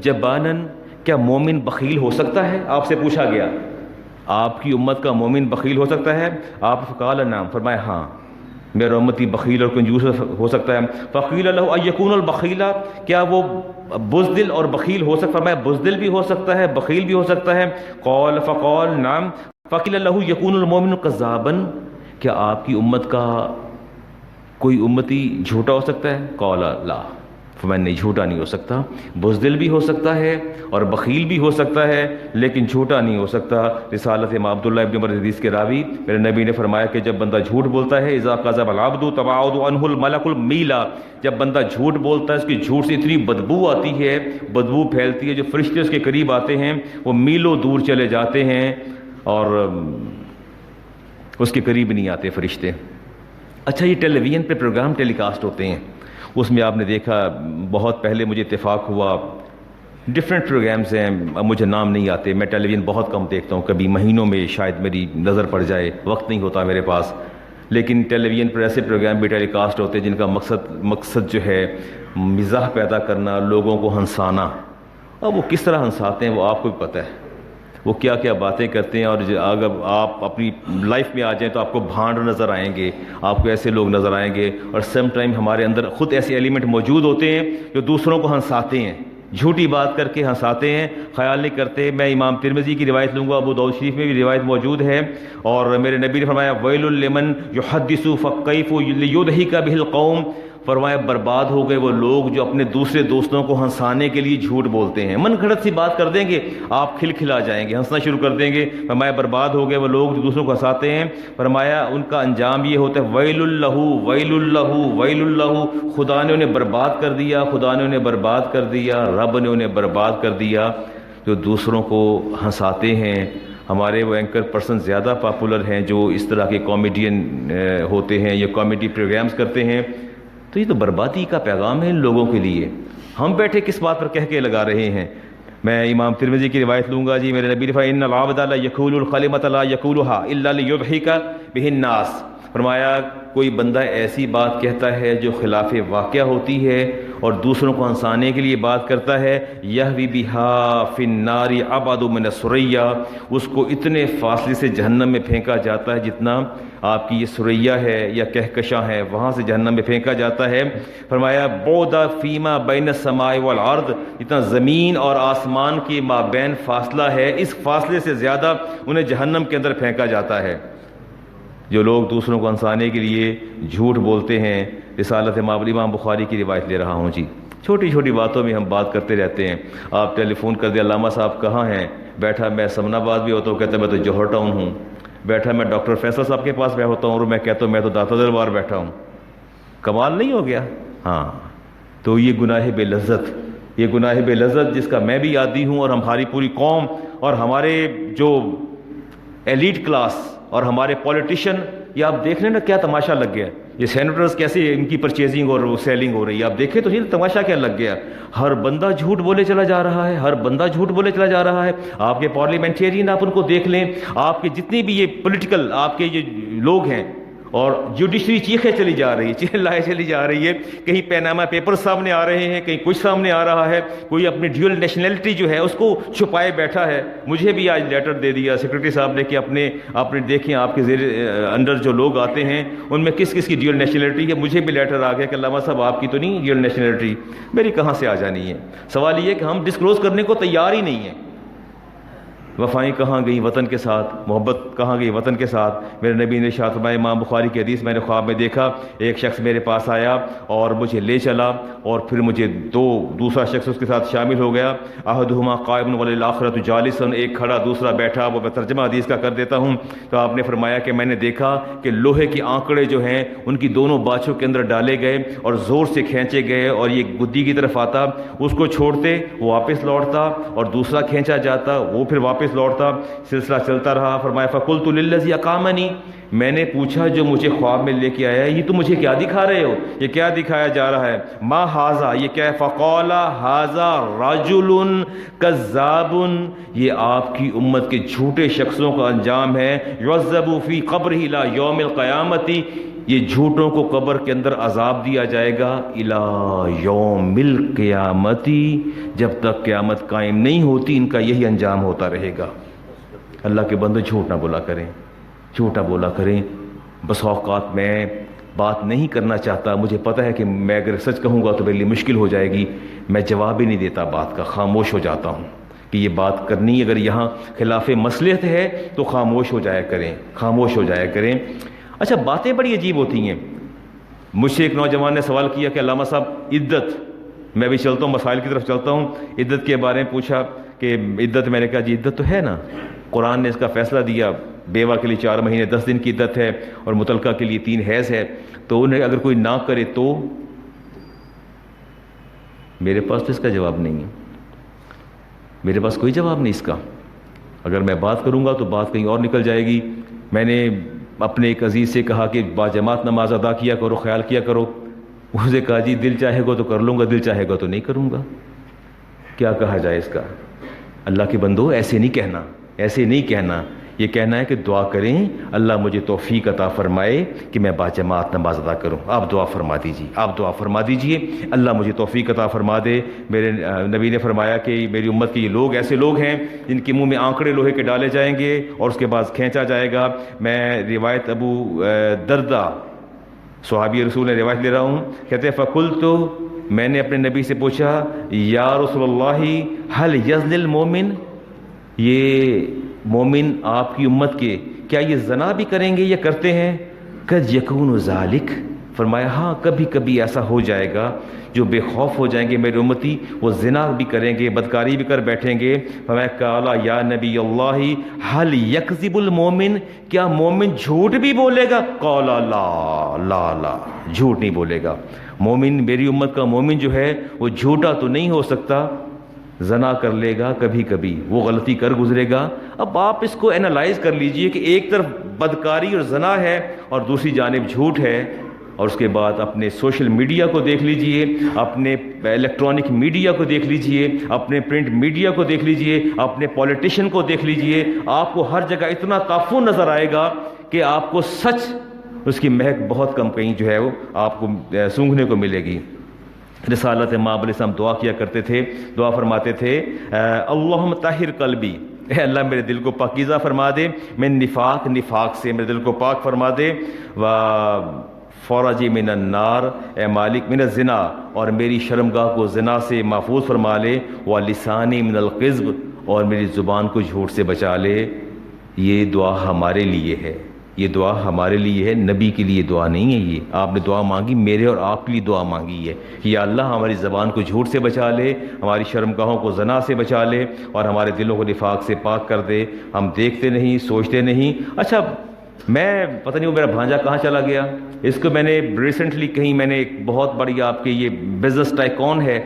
جبانا، کیا مومن بخیل ہو سکتا ہے؟ آپ سے پوچھا گیا آپ کی امت کا مومن بخیل ہو سکتا ہے؟ آپ فقال نعم، فرمایا ہاں میرا امتی بخیل اور کنجوس ہو سکتا ہے۔ فقیل له ایکون البخیل، کیا وہ بزدل اور بخیل ہو سکتا ہے؟ فرمایا بزدل بھی ہو سکتا ہے، بخیل بھی ہو سکتا ہے۔ قال فقال نعم۔ فقیل له یکون المؤمن کذابا، کیا آپ کی امت کا کوئی امتی جھوٹا ہو سکتا ہے؟ قال لا، فرمایا نہیں جھوٹا نہیں ہو سکتا، بزدل بھی ہو سکتا ہے اور بخیل بھی ہو سکتا ہے لیکن جھوٹا نہیں ہو سکتا۔ رسالت امام عبداللہ ابن عمر حدیث کے راوی، میرے نبی نے فرمایا کہ جب بندہ جھوٹ بولتا ہے، اذا کذب العبد تباعد عنہ الملک المیلا، جب بندہ جھوٹ بولتا ہے اس کی جھوٹ سے اتنی بدبو آتی ہے، بدبو پھیلتی ہے، جو فرشتے اس کے قریب آتے ہیں وہ میلوں دور چلے جاتے ہیں اور اس کے قریب نہیں آتے فرشتے۔ اچھا، یہ ٹیلی ویژن پہ پروگرام ٹیلی کاسٹ ہوتے ہیں، اس میں آپ نے دیکھا بہت پہلے مجھے اتفاق ہوا، ڈفرینٹ پروگرامز ہیں، اب مجھے نام نہیں آتے، میں ٹیلی ویژن بہت کم دیکھتا ہوں، کبھی مہینوں میں شاید میری نظر پڑ جائے، وقت نہیں ہوتا میرے پاس، لیکن ٹیلی ویژن پر ایسے پروگرام بھی ٹیلی کاسٹ ہوتے ہیں جن کا مقصد جو ہے مزاح پیدا کرنا، لوگوں کو ہنسانا. اور وہ کس طرح ہنساتے ہیں وہ آپ کو بھی پتہ ہے، وہ کیا کیا باتیں کرتے ہیں. اور اگر آپ اپنی لائف میں آ جائیں تو آپ کو بھانڈ نظر آئیں گے، آپ کو ایسے لوگ نظر آئیں گے. اور سم ٹائم ہمارے اندر خود ایسے ایلیمنٹ موجود ہوتے ہیں جو دوسروں کو ہنساتے ہیں، جھوٹی بات کر کے ہنساتے ہیں، خیال نہیں کرتے. میں امام ترمذی کی روایت لوں گا، ابو داؤد شریف میں بھی روایت موجود ہے. اور میرے نبی نے فرمایا ویل لمن یحدث فکیف لیضحک بہ القوم، فرمایا برباد ہو گئے وہ لوگ جو اپنے دوسرے دوستوں کو ہنسانے کے لیے جھوٹ بولتے ہیں. من گھڑت سی بات کر دیں گے، آپ کھلا جائیں گے، ہنسنا شروع کر دیں گے. فرمایا برباد ہو گئے وہ لوگ جو دوسروں کو ہنساتے ہیں. فرمایا ان کا انجام یہ ہوتا ہے ویل اللہ ویل اللہ ویل اللہ، خدا نے انہیں برباد کر دیا، خدا نے انہیں برباد کر دیا، رب نے انہیں برباد کر دیا. جو دوسروں کو ہنساتے ہیں، ہمارے وہ اینکر پرسن زیادہ پاپولر ہیں جو اس طرح کے کامیڈین ہوتے ہیں یا کامیڈی پروگرامز کرتے ہیں، تو یہ تو بربادی کا پیغام ہے ان لوگوں کے لیے. ہم بیٹھے کس بات پر کہہ کے لگا رہے ہیں. میں امام ترمذی کی روایت لوں گا جی. میرے نبی نے فرمایا ان العبد لا یقول الکلمۃ لا یقولها الا لیضحک بہ الناس، فرمایا کوئی بندہ ایسی بات کہتا ہے جو خلاف واقعہ ہوتی ہے اور دوسروں کو ہنسانے کے لیے بات کرتا ہے، یہوی بہا فی النار ابعد من الثریہ، اس کو اتنے فاصلے سے جہنم میں پھینکا جاتا ہے جتنا آپ کی یہ سریہ ہے یا کہکشاں ہے، وہاں سے جہنم میں پھینکا جاتا ہے. فرمایا بعد فیما بین السماء والارض، اتنا زمین اور آسمان کے مابین فاصلہ ہے، اس فاصلے سے زیادہ انہیں جہنم کے اندر پھینکا جاتا ہے. جو لوگ دوسروں کو ہنسانے کے لیے جھوٹ بولتے ہیں. رسالت مابعد امام بخاری کی روایت لے رہا ہوں جی. چھوٹی چھوٹی باتوں میں ہم بات کرتے رہتے ہیں. آپ ٹیلی فون کر دیں علامہ صاحب کہاں ہیں، بیٹھا میں سمن آباد بھی ہوتا ہوں، کہتے ہیں میں تو جوہر ٹاؤن ہوں. بیٹھا میں ڈاکٹر فیصل صاحب کے پاس بیٹھا ہوتا ہوں اور میں کہتا ہوں میں تو داتا دربار بیٹھا ہوں. کمال نہیں ہو گیا؟ ہاں. تو یہ گناہ بے لذت، یہ گناہ بے لذت جس کا میں بھی عادی ہوں اور ہماری پوری قوم اور ہمارے جو ایلیٹ کلاس اور ہمارے پولیٹیشین، یہ آپ دیکھ لیں نا کیا تماشا لگ گیا. یہ سینیٹرز کیسے ان کی پرچیزنگ اور سیلنگ ہو رہی ہے، آپ دیکھیں تو یہ تماشا کیا لگ گیا. ہر بندہ جھوٹ بولے چلا جا رہا ہے، ہر بندہ جھوٹ بولے چلا جا رہا ہے. آپ کے پارلیمنٹیرین آپ ان کو دیکھ لیں، آپ کے جتنی بھی یہ پولیٹیکل آپ کے یہ لوگ ہیں، اور جوڈیشری چیخیں چلی جا رہی ہے، چلائے چلی جا رہی ہے. کہیں پیناما پیپر سامنے آ رہے ہیں، کہیں کچھ سامنے آ رہا ہے. کوئی اپنی ڈیول نیشنلٹی جو ہے اس کو چھپائے بیٹھا ہے. مجھے بھی آج لیٹر دے دیا سیکرٹری صاحب نے کہ اپنے دیکھیں آپ کے زیر انڈر جو لوگ آتے ہیں ان میں کس کس کی ڈیول نیشنلٹی ہے. مجھے بھی لیٹر آ گیا کہ علامہ صاحب آپ کی تو نہیں ڈیول نیشنلٹی. میری کہاں سے آ جانی ہے؟ سوال یہ کہ ہم ڈسکلوز کرنے کو تیار ہی نہیں ہیں. وفائیں کہاں گئی وطن کے ساتھ، محبت کہاں گئی وطن کے ساتھ. میرے نبی نے ارشاد فرمایا، امام بخاری کی حدیث، میں نے خواب میں دیکھا ایک شخص میرے پاس آیا اور مجھے لے چلا، اور پھر مجھے دوسرا شخص اس کے ساتھ شامل ہو گیا. احدہما قائم والآخرۃ جالس، ایک کھڑا دوسرا بیٹھا. وہ میں ترجمہ حدیث کا کر دیتا ہوں. تو آپ نے فرمایا کہ میں نے دیکھا کہ لوہے کے آنکڑے جو ہیں ان کی دونوں باچھوں کے اندر ڈالے گئے اور زور سے کھینچے گئے، اور یہ گدی کی طرف آتا، اس کو چھوڑتے وہ واپس لوٹتا، اور دوسرا کھینچا جاتا وہ پھر واپس لوٹتا. سلسلہ چلتا رہا. فرمایا فقلت للذی اقامنی، میں نے پوچھا جو مجھے خواب میں لے کے آیا ہے، یہ تو مجھے کیا دکھا رہے ہو، یہ کیا دکھایا جا رہا ہے؟ ما ھذا، یہ کیا ہے؟ فقال ھذا رجل کذاب، یہ آپ کی امت کے جھوٹے شخصوں کا انجام ہے. یعذب فی قبرہ الی یوم القیامۃ، یہ جھوٹوں کو قبر کے اندر عذاب دیا جائے گا الی یوم القیامۃ، جب تک قیامت قائم نہیں ہوتی ان کا یہی انجام ہوتا رہے گا. اللہ کے بندے جھوٹ نہ بولا کریں، جھوٹا بولا کریں. بس اوقات میں بات نہیں کرنا چاہتا، مجھے پتہ ہے کہ میں اگر سچ کہوں گا تو میرے لیے مشکل ہو جائے گی. میں جواب ہی نہیں دیتا بات کا، خاموش ہو جاتا ہوں کہ یہ بات کرنی اگر یہاں خلاف مصلحت ہے تو خاموش ہو جایا کریں، خاموش ہو جایا کریں. اچھا باتیں بڑی عجیب ہوتی ہیں. مجھ سے ایک نوجوان نے سوال کیا کہ علامہ صاحب عدت، میں بھی چلتا ہوں مسائل کی طرف چلتا ہوں، عدت کے بارے میں پوچھا کہ عدت، میں نے کہا جی عدت تو ہے نا، قرآن نے اس کا فیصلہ دیا، بیوہ کے لیے 4 مہینے 10 دن کی عدت ہے اور مطلقہ کے لیے 3 حیض ہے. تو انہیں اگر کوئی نہ کرے تو؟ میرے پاس تو اس کا جواب نہیں ہے، میرے پاس کوئی جواب نہیں اس کا. اگر میں بات کروں گا تو بات کہیں اور نکل جائے گی. میں نے اپنے ایک عزیز سے کہا کہ باجماعت نماز ادا کیا کرو، خیال کیا کرو. اسے کہا جی دل چاہے گا تو کر لوں گا، دل چاہے گا تو نہیں کروں گا. کیا کہا جائے اس کا؟ اللہ کے بندو ایسے نہیں کہنا، ایسے نہیں کہنا. یہ کہنا ہے کہ دعا کریں اللہ مجھے توفیق عطا فرمائے کہ میں باجماعت نماز ادا کروں. آپ دعا فرما دیجیے, آپ دعا فرما دیجیے اللہ مجھے توفیق عطا فرما دے. میرے نبی نے فرمایا کہ میری امت کے یہ لوگ ایسے لوگ ہیں جن کے منہ میں آنکڑے لوہے کے ڈالے جائیں گے اور اس کے بعد کھینچا جائے گا. میں روایت ابو دردہ صحابی رسول نے روایت لے رہا ہوں, کہتے ہیں فقلت, میں نے اپنے نبی سے پوچھا یا رسول اللہ حل یزن المومن, یہ مومن آپ کی امت کے کیا یہ زنا بھی کریں گے یا کرتے ہیں؟ قد یکون ذالک, فرمایا ہاں کبھی کبھی ایسا ہو جائے گا جو بے خوف ہو جائیں گے میرے امتی, وہ زنا بھی کریں گے, بدکاری بھی کر بیٹھیں گے. فرمایا قال یا نبی اللہ حل یکذب المومن, کیا مومن جھوٹ بھی بولے گا؟ قال لا لا لا, جھوٹ نہیں بولے گا. مومن, میری امت کا مومن جو ہے وہ جھوٹا تو نہیں ہو سکتا, زنا کر لے گا کبھی کبھی, وہ غلطی کر گزرے گا. اب آپ اس کو اینالائز کر لیجئے کہ ایک طرف بدکاری اور زنا ہے اور دوسری جانب جھوٹ ہے, اور اس کے بعد اپنے سوشل میڈیا کو دیکھ لیجئے, اپنے الیکٹرانک میڈیا کو دیکھ لیجئے, اپنے پرنٹ میڈیا کو دیکھ لیجئے, اپنے پولیٹیشین کو دیکھ لیجئے. آپ کو ہر جگہ اتنا تعفن نظر آئے گا کہ آپ کو سچ اس کی مہک بہت کم کہیں جو ہے وہ آپ کو سونگھنے کو ملے گی. رسالت ماں علیہ السلام دعا کیا کرتے تھے, دعا فرماتے تھے اللہم طہر قلبی, اے اللہ میرے دل کو پاکیزہ فرما دے, میں نفاق, نفاق سے میرے دل کو پاک فرما دے, و فرجی من النار, اے مالک من الزنا, اور میری شرمگاہ کو زنا سے محفوظ فرما لے, و لسانی من القذب, اور میری زبان کو جھوٹ سے بچا لے. یہ دعا ہمارے لیے ہے, یہ دعا ہمارے لیے ہے, نبی کے لیے دعا نہیں ہے. یہ آپ نے دعا مانگی, میرے اور آپ کے لیے دعا مانگی ہے کہ یا اللہ ہماری زبان کو جھوٹ سے بچا لے, ہماری شرمگاہوں کو زنا سے بچا لے, اور ہمارے دلوں کو نفاق سے پاک کر دے. ہم دیکھتے نہیں, سوچتے نہیں. اچھا, میں پتہ نہیں وہ میرا بھانجا کہاں چلا گیا, اس کو میں نے ریسنٹلی کہیں, میں نے ایک بہت بڑی آپ کے یہ بزنس ٹائکون ہے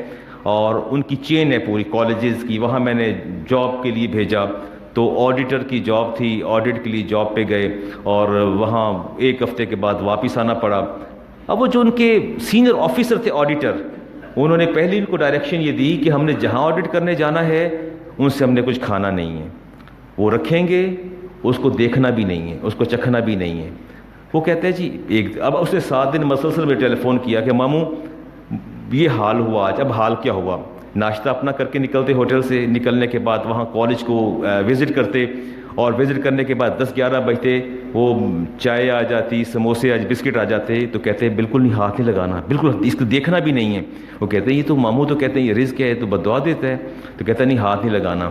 اور ان کی چین ہے پوری کالجز کی, وہاں میں نے جاب کے لیے بھیجا. تو آڈیٹر کی جاب تھی, آڈٹ کے لیے جاب پہ گئے اور وہاں ایک ہفتے کے بعد واپس آنا پڑا. اب وہ جو ان کے سینئر آفیسر تھے آڈیٹر, انہوں نے پہلے ان کو ڈائریکشن یہ دی کہ ہم نے جہاں آڈٹ کرنے جانا ہے ان سے ہم نے کچھ کھانا نہیں ہے, وہ رکھیں گے, اس کو دیکھنا بھی نہیں ہے, اس کو چکھنا بھی نہیں ہے. وہ کہتے ہیں جی ایک, اب اس نے 7 دن مسلسل میں ٹیلی فون کیا کہ ماموں یہ حال ہوا آج. اب حال کیا ہوا؟ ناشتہ اپنا کر کے نکلتے ہوٹل سے, نکلنے کے بعد وہاں کالج کو وزٹ کرتے, اور وزٹ کرنے کے بعد 10-11 بجتے وہ چائے آ جاتی, سموسے بسکٹ آ جاتے. تو کہتے ہیں بالکل نہیں, ہاتھ نہیں لگانا, بالکل اس کو دیکھنا بھی نہیں ہے. وہ کہتے ہیں یہ تو ماموں تو کہتے ہیں یہ رزق ہے, تو بددعا دیتا ہے. تو کہتا ہے نہیں, ہاتھ نہیں لگانا.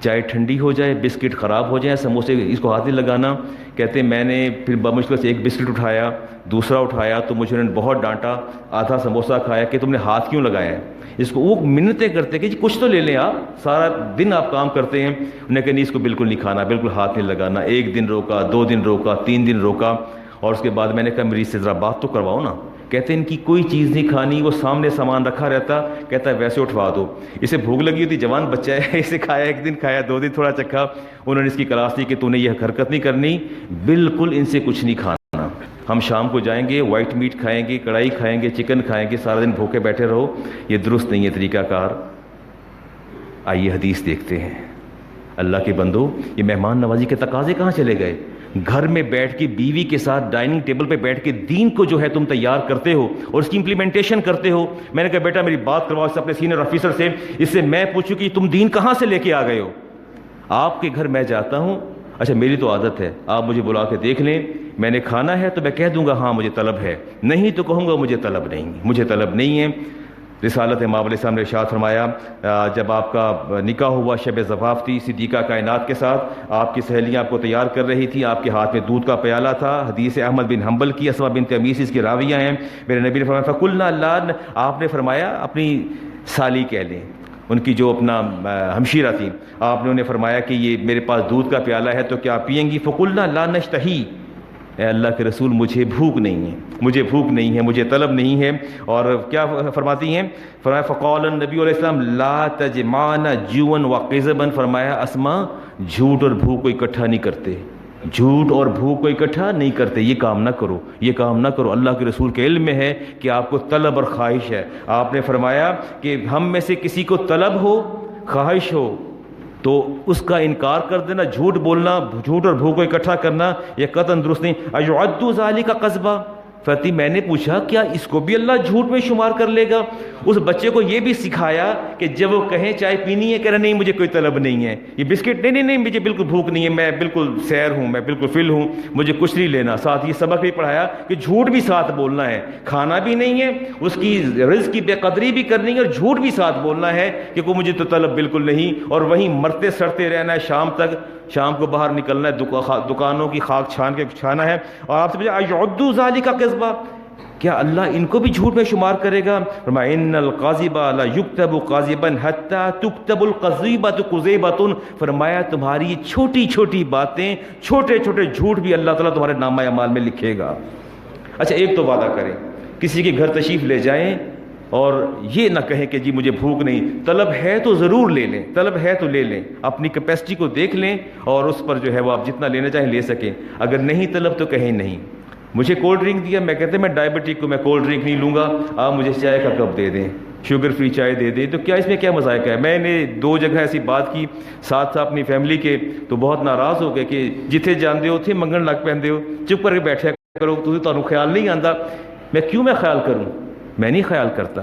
چائے ٹھنڈی ہو جائے, بسکٹ خراب ہو جائے, سموسے, اس کو ہاتھ نہیں لگانا. کہتے ہیں میں نے پھر بمشکل سے ایک بسکٹ اٹھایا, دوسرا اٹھایا, تو مجھے انہوں نے بہت ڈانٹا. آدھا سموسہ کھایا کہ تم نے ہاتھ کیوں لگایا ہے اس کو. وہ منتیں کرتے کہ جی کچھ تو لے لیں, آپ سارا دن آپ کام کرتے ہیں. انہوں نے کہا نہیں, اس کو بالکل نہیں کھانا, بالکل ہاتھ نہیں لگانا. 1 دن روکا, 2 دن روکا, 3 دن روکا, اور اس کے بعد میں نے کہا میری سے ذرا بات تو کرواؤ نا. کہتے ہیں ان کی کوئی چیز نہیں کھانی, وہ سامنے سامان رکھا رہتا, کہتا ہے ویسے اٹھوا دو. اسے بھوک لگی ہوتی, جوان بچہ ہے, اسے کھایا, 1 دن کھایا, 2 دن تھوڑا چکھا. انہوں نے اس کی کلاس دی کہ تو نے یہ حرکت نہیں کرنی, بالکل ان سے کچھ نہیں کھانا. ہم شام کو جائیں گے, وائٹ میٹ کھائیں گے, کڑھائی کھائیں گے, چکن کھائیں گے, سارا دن بھوکے بیٹھے رہو. یہ درست نہیں ہے طریقہ کار. آئیے حدیث دیکھتے ہیں. اللہ کے بندو, یہ مہمان نوازی کے تقاضے کہاں چلے گئے؟ گھر میں بیٹھ کے بیوی کے ساتھ ڈائننگ ٹیبل پہ بیٹھ کے دین کو جو ہے تم تیار کرتے ہو اور اس کی امپلیمنٹیشن کرتے ہو. میں نے کہا بیٹا میری بات کرواؤ اس سے, اپنے سینئر آفیسر سے, اس سے میں پوچھوں کہ تم دین کہاں سے لے کے آ گئے ہو. آپ کے گھر میں جاتا ہوں, اچھا میری تو عادت ہے, آپ مجھے بلا کے دیکھ لیں, میں نے کھانا ہے تو میں کہہ دوں گا ہاں مجھے طلب ہے, نہیں تو کہوں گا مجھے طلب نہیں, مجھے طلب نہیں ہے. رسالت ماں علیہ السلام نے ارشاد فرمایا, جب آپ کا نکاح ہوا, شب زفاف تھی, صدیقہ کائنات کے ساتھ, آپ کی سہیلیاں آپ کو تیار کر رہی تھی, آپ کے ہاتھ میں دودھ کا پیالہ تھا. حدیث احمد بن حنبل کی, اسما بنت امیس اس کی راویہ ہیں. میرے نبی نے فرمایا فقلنا اللہ, آپ نے فرمایا اپنی سالی کہہ لیں, ان کی جو اپنا ہمشیرہ تھی, آپ نے انہیں فرمایا کہ یہ میرے پاس دودھ کا پیالہ ہے تو کیا پئیں گی؟ فقلنا لا نشتہی, اے اللہ کے رسول مجھے بھوک نہیں ہے, مجھے بھوک نہیں ہے, مجھے طلب نہیں ہے. اور کیا فرماتی ہیں؟ فرمایا فقال النبی علیہ السلام لا تجمعنا جوعا وقذبا, فرمایا اسما جھوٹ اور بھوک کو اکٹھا نہیں کرتے, جھوٹ اور بھوک کو اکٹھا نہیں کرتے, یہ کام نہ کرو, یہ کام نہ کرو. اللہ کے رسول کے علم میں ہے کہ آپ کو طلب اور خواہش ہے. آپ نے فرمایا کہ ہم میں سے کسی کو طلب ہو, خواہش ہو, تو اس کا انکار کر دینا، جھوٹ بولنا، جھوٹ اور بھوک کو اکٹھا کرنا، یہ قطعاً درست نہیں۔ اَيُعَدُّ ذَلِكَ قَذْبًا، فرتی میں نے پوچھا کیا اس کو بھی اللہ جھوٹ میں شمار کر لے گا؟ اس بچے کو یہ بھی سکھایا کہ جب وہ کہیں چائے پینی ہے، کہہ رہا نہیں مجھے کوئی طلب نہیں ہے، یہ بسکٹ نہیں نہیں نہیں مجھے بالکل بھوک نہیں ہے، میں بالکل سیر ہوں، میں بالکل فل ہوں، مجھے کچھ نہیں لینا۔ ساتھ یہ سبق بھی پڑھایا کہ جھوٹ بھی ساتھ بولنا ہے، کھانا بھی نہیں ہے، اس کی رزق کی بے قدری بھی کرنی ہے، اور جھوٹ بھی ساتھ بولنا ہے کہ کوئی مجھے تو طلب بالکل نہیں، اور وہیں مرتے سڑتے رہنا ہے شام تک، شام کو باہر نکلنا ہے، دکانوں کی خاک چھان کے کھانا ہے۔ اور آپ سے پوچھا اَيُعَدُّ ذَلِكَ قَذْبًا، کیا اللہ ان کو بھی جھوٹ میں شمار کرے گا؟ فرمایا ان القاذب لا یکتب قاذبا حتی تکتب القذیبۃ قذیبۃ، فرمایا تمہاری چھوٹی چھوٹی باتیں، چھوٹے چھوٹے جھوٹ بھی اللہ تعالیٰ تمہارے نامہ اعمال میں لکھے گا۔ اچھا ایک تو وعدہ کریں، کسی کے گھر تشریف لے جائیں اور یہ نہ کہیں کہ جی مجھے بھوک نہیں، طلب ہے تو ضرور لے لیں، طلب ہے تو لے لیں، اپنی کیپیسٹی کو دیکھ لیں اور اس پر جو ہے وہ آپ جتنا لینا چاہیں لے سکیں، اگر نہیں طلب تو کہیں نہیں۔ مجھے کولڈ ڈرنک دیا، میں کہتے میں ڈائبٹک کو میں کولڈ ڈرنک نہیں لوں گا، آپ مجھے چائے کا کپ دے دیں، شوگر فری چائے دے دیں، تو کیا اس میں کیا مذائقہ ہے؟ میں نے 2 جگہ ایسی بات کی ساتھ تھا اپنی فیملی کے، تو بہت ناراض ہو گئے کہ جتھے جاندے ہو تھے منگن لگ پہندے ہو، چپ کر کے بیٹھے کرو، تمہیں خیال نہیں آتا۔ میں خیال کروں؟ میں نہیں خیال کرتا۔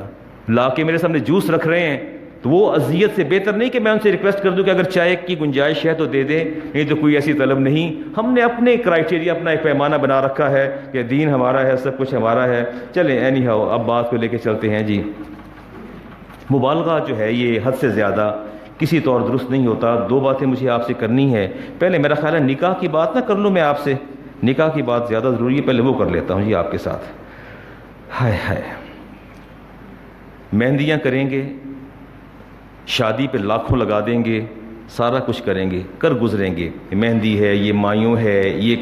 لا کے میرے سامنے جوس رکھ رہے ہیں تو وہ اذیت سے بہتر نہیں کہ میں ان سے ریکویسٹ کر دوں کہ اگر چائے کی گنجائش ہے تو دے دیں، نہیں تو کوئی ایسی طلب نہیں۔ ہم نے اپنے کرائٹیریا، اپنا ایک پیمانہ بنا رکھا ہے کہ دین ہمارا ہے، سب کچھ ہمارا ہے۔ چلیں اینی ہاؤ، اب بات کو لے کے چلتے ہیں جی۔ مبالغہ جو ہے یہ حد سے زیادہ کسی طور درست نہیں ہوتا۔ 2 باتیں مجھے آپ سے کرنی ہے۔ پہلے میرا خیال ہے نکاح کی بات نہ کر لوں میں آپ سے، نکاح کی بات زیادہ ضروری ہے، پہلے وہ کر لیتا ہوں جی آپ کے ساتھ۔ ہائے ہائے، مہندیاں کریں گے، شادی پہ لاکھوں لگا دیں گے، سارا کچھ کریں گے، کر گزریں گے، مہندی ہے، یہ مایوں ہے، یہ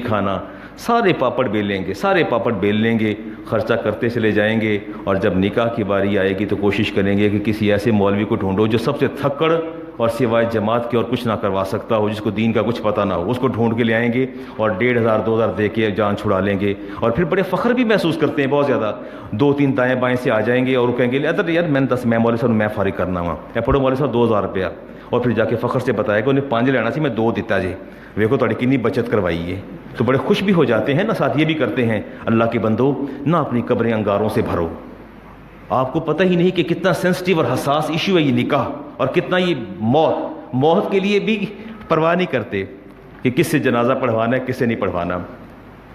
کھانا، سارے پاپڑ بیل لیں گے، سارے پاپڑ بیل لیں گے، خرچہ کرتے چلے جائیں گے، اور جب نکاح کی باری آئے گی تو کوشش کریں گے کہ کسی ایسے مولوی کو ڈھونڈو جو سب سے تھکڑ اور سوائے جماعت کے اور کچھ نہ کروا سکتا ہو، جس کو دین کا کچھ پتہ نہ ہو، اس کو ڈھونڈ کے لے آئیں گے اور 1500 2000 دے کے جان چھڑا لیں گے، اور پھر بڑے فخر بھی محسوس کرتے ہیں بہت زیادہ۔ 2-3 دائیں بائیں سے آ جائیں گے اور وہ کہیں گے ادھر یار میں مولوی صاحب میں فارغ کرنا وا، یا پڑھو مولوی صاحب 2000 روپیہ، اور پھر جا کے فخر سے بتایا کہ انہیں 5 لینا سی میں 2 دیتا جی، ویکھو تھوڑی کنی بچت کروائی ہے، تو بڑے خوش بھی ہو جاتے ہیں نا۔ ساتھ یہ بھی کرتے ہیں اللہ کے بندو نہ اپنی قبریں انگاروں سے بھرو، آپ کو پتہ ہی نہیں کہ کتنا سینسٹیو اور حساس ایشو ہے یہ نکاح، اور کتنا یہ موت کے لیے بھی پرواہ نہیں کرتے کہ کس سے جنازہ پڑھوانا ہے کس سے نہیں پڑھوانا۔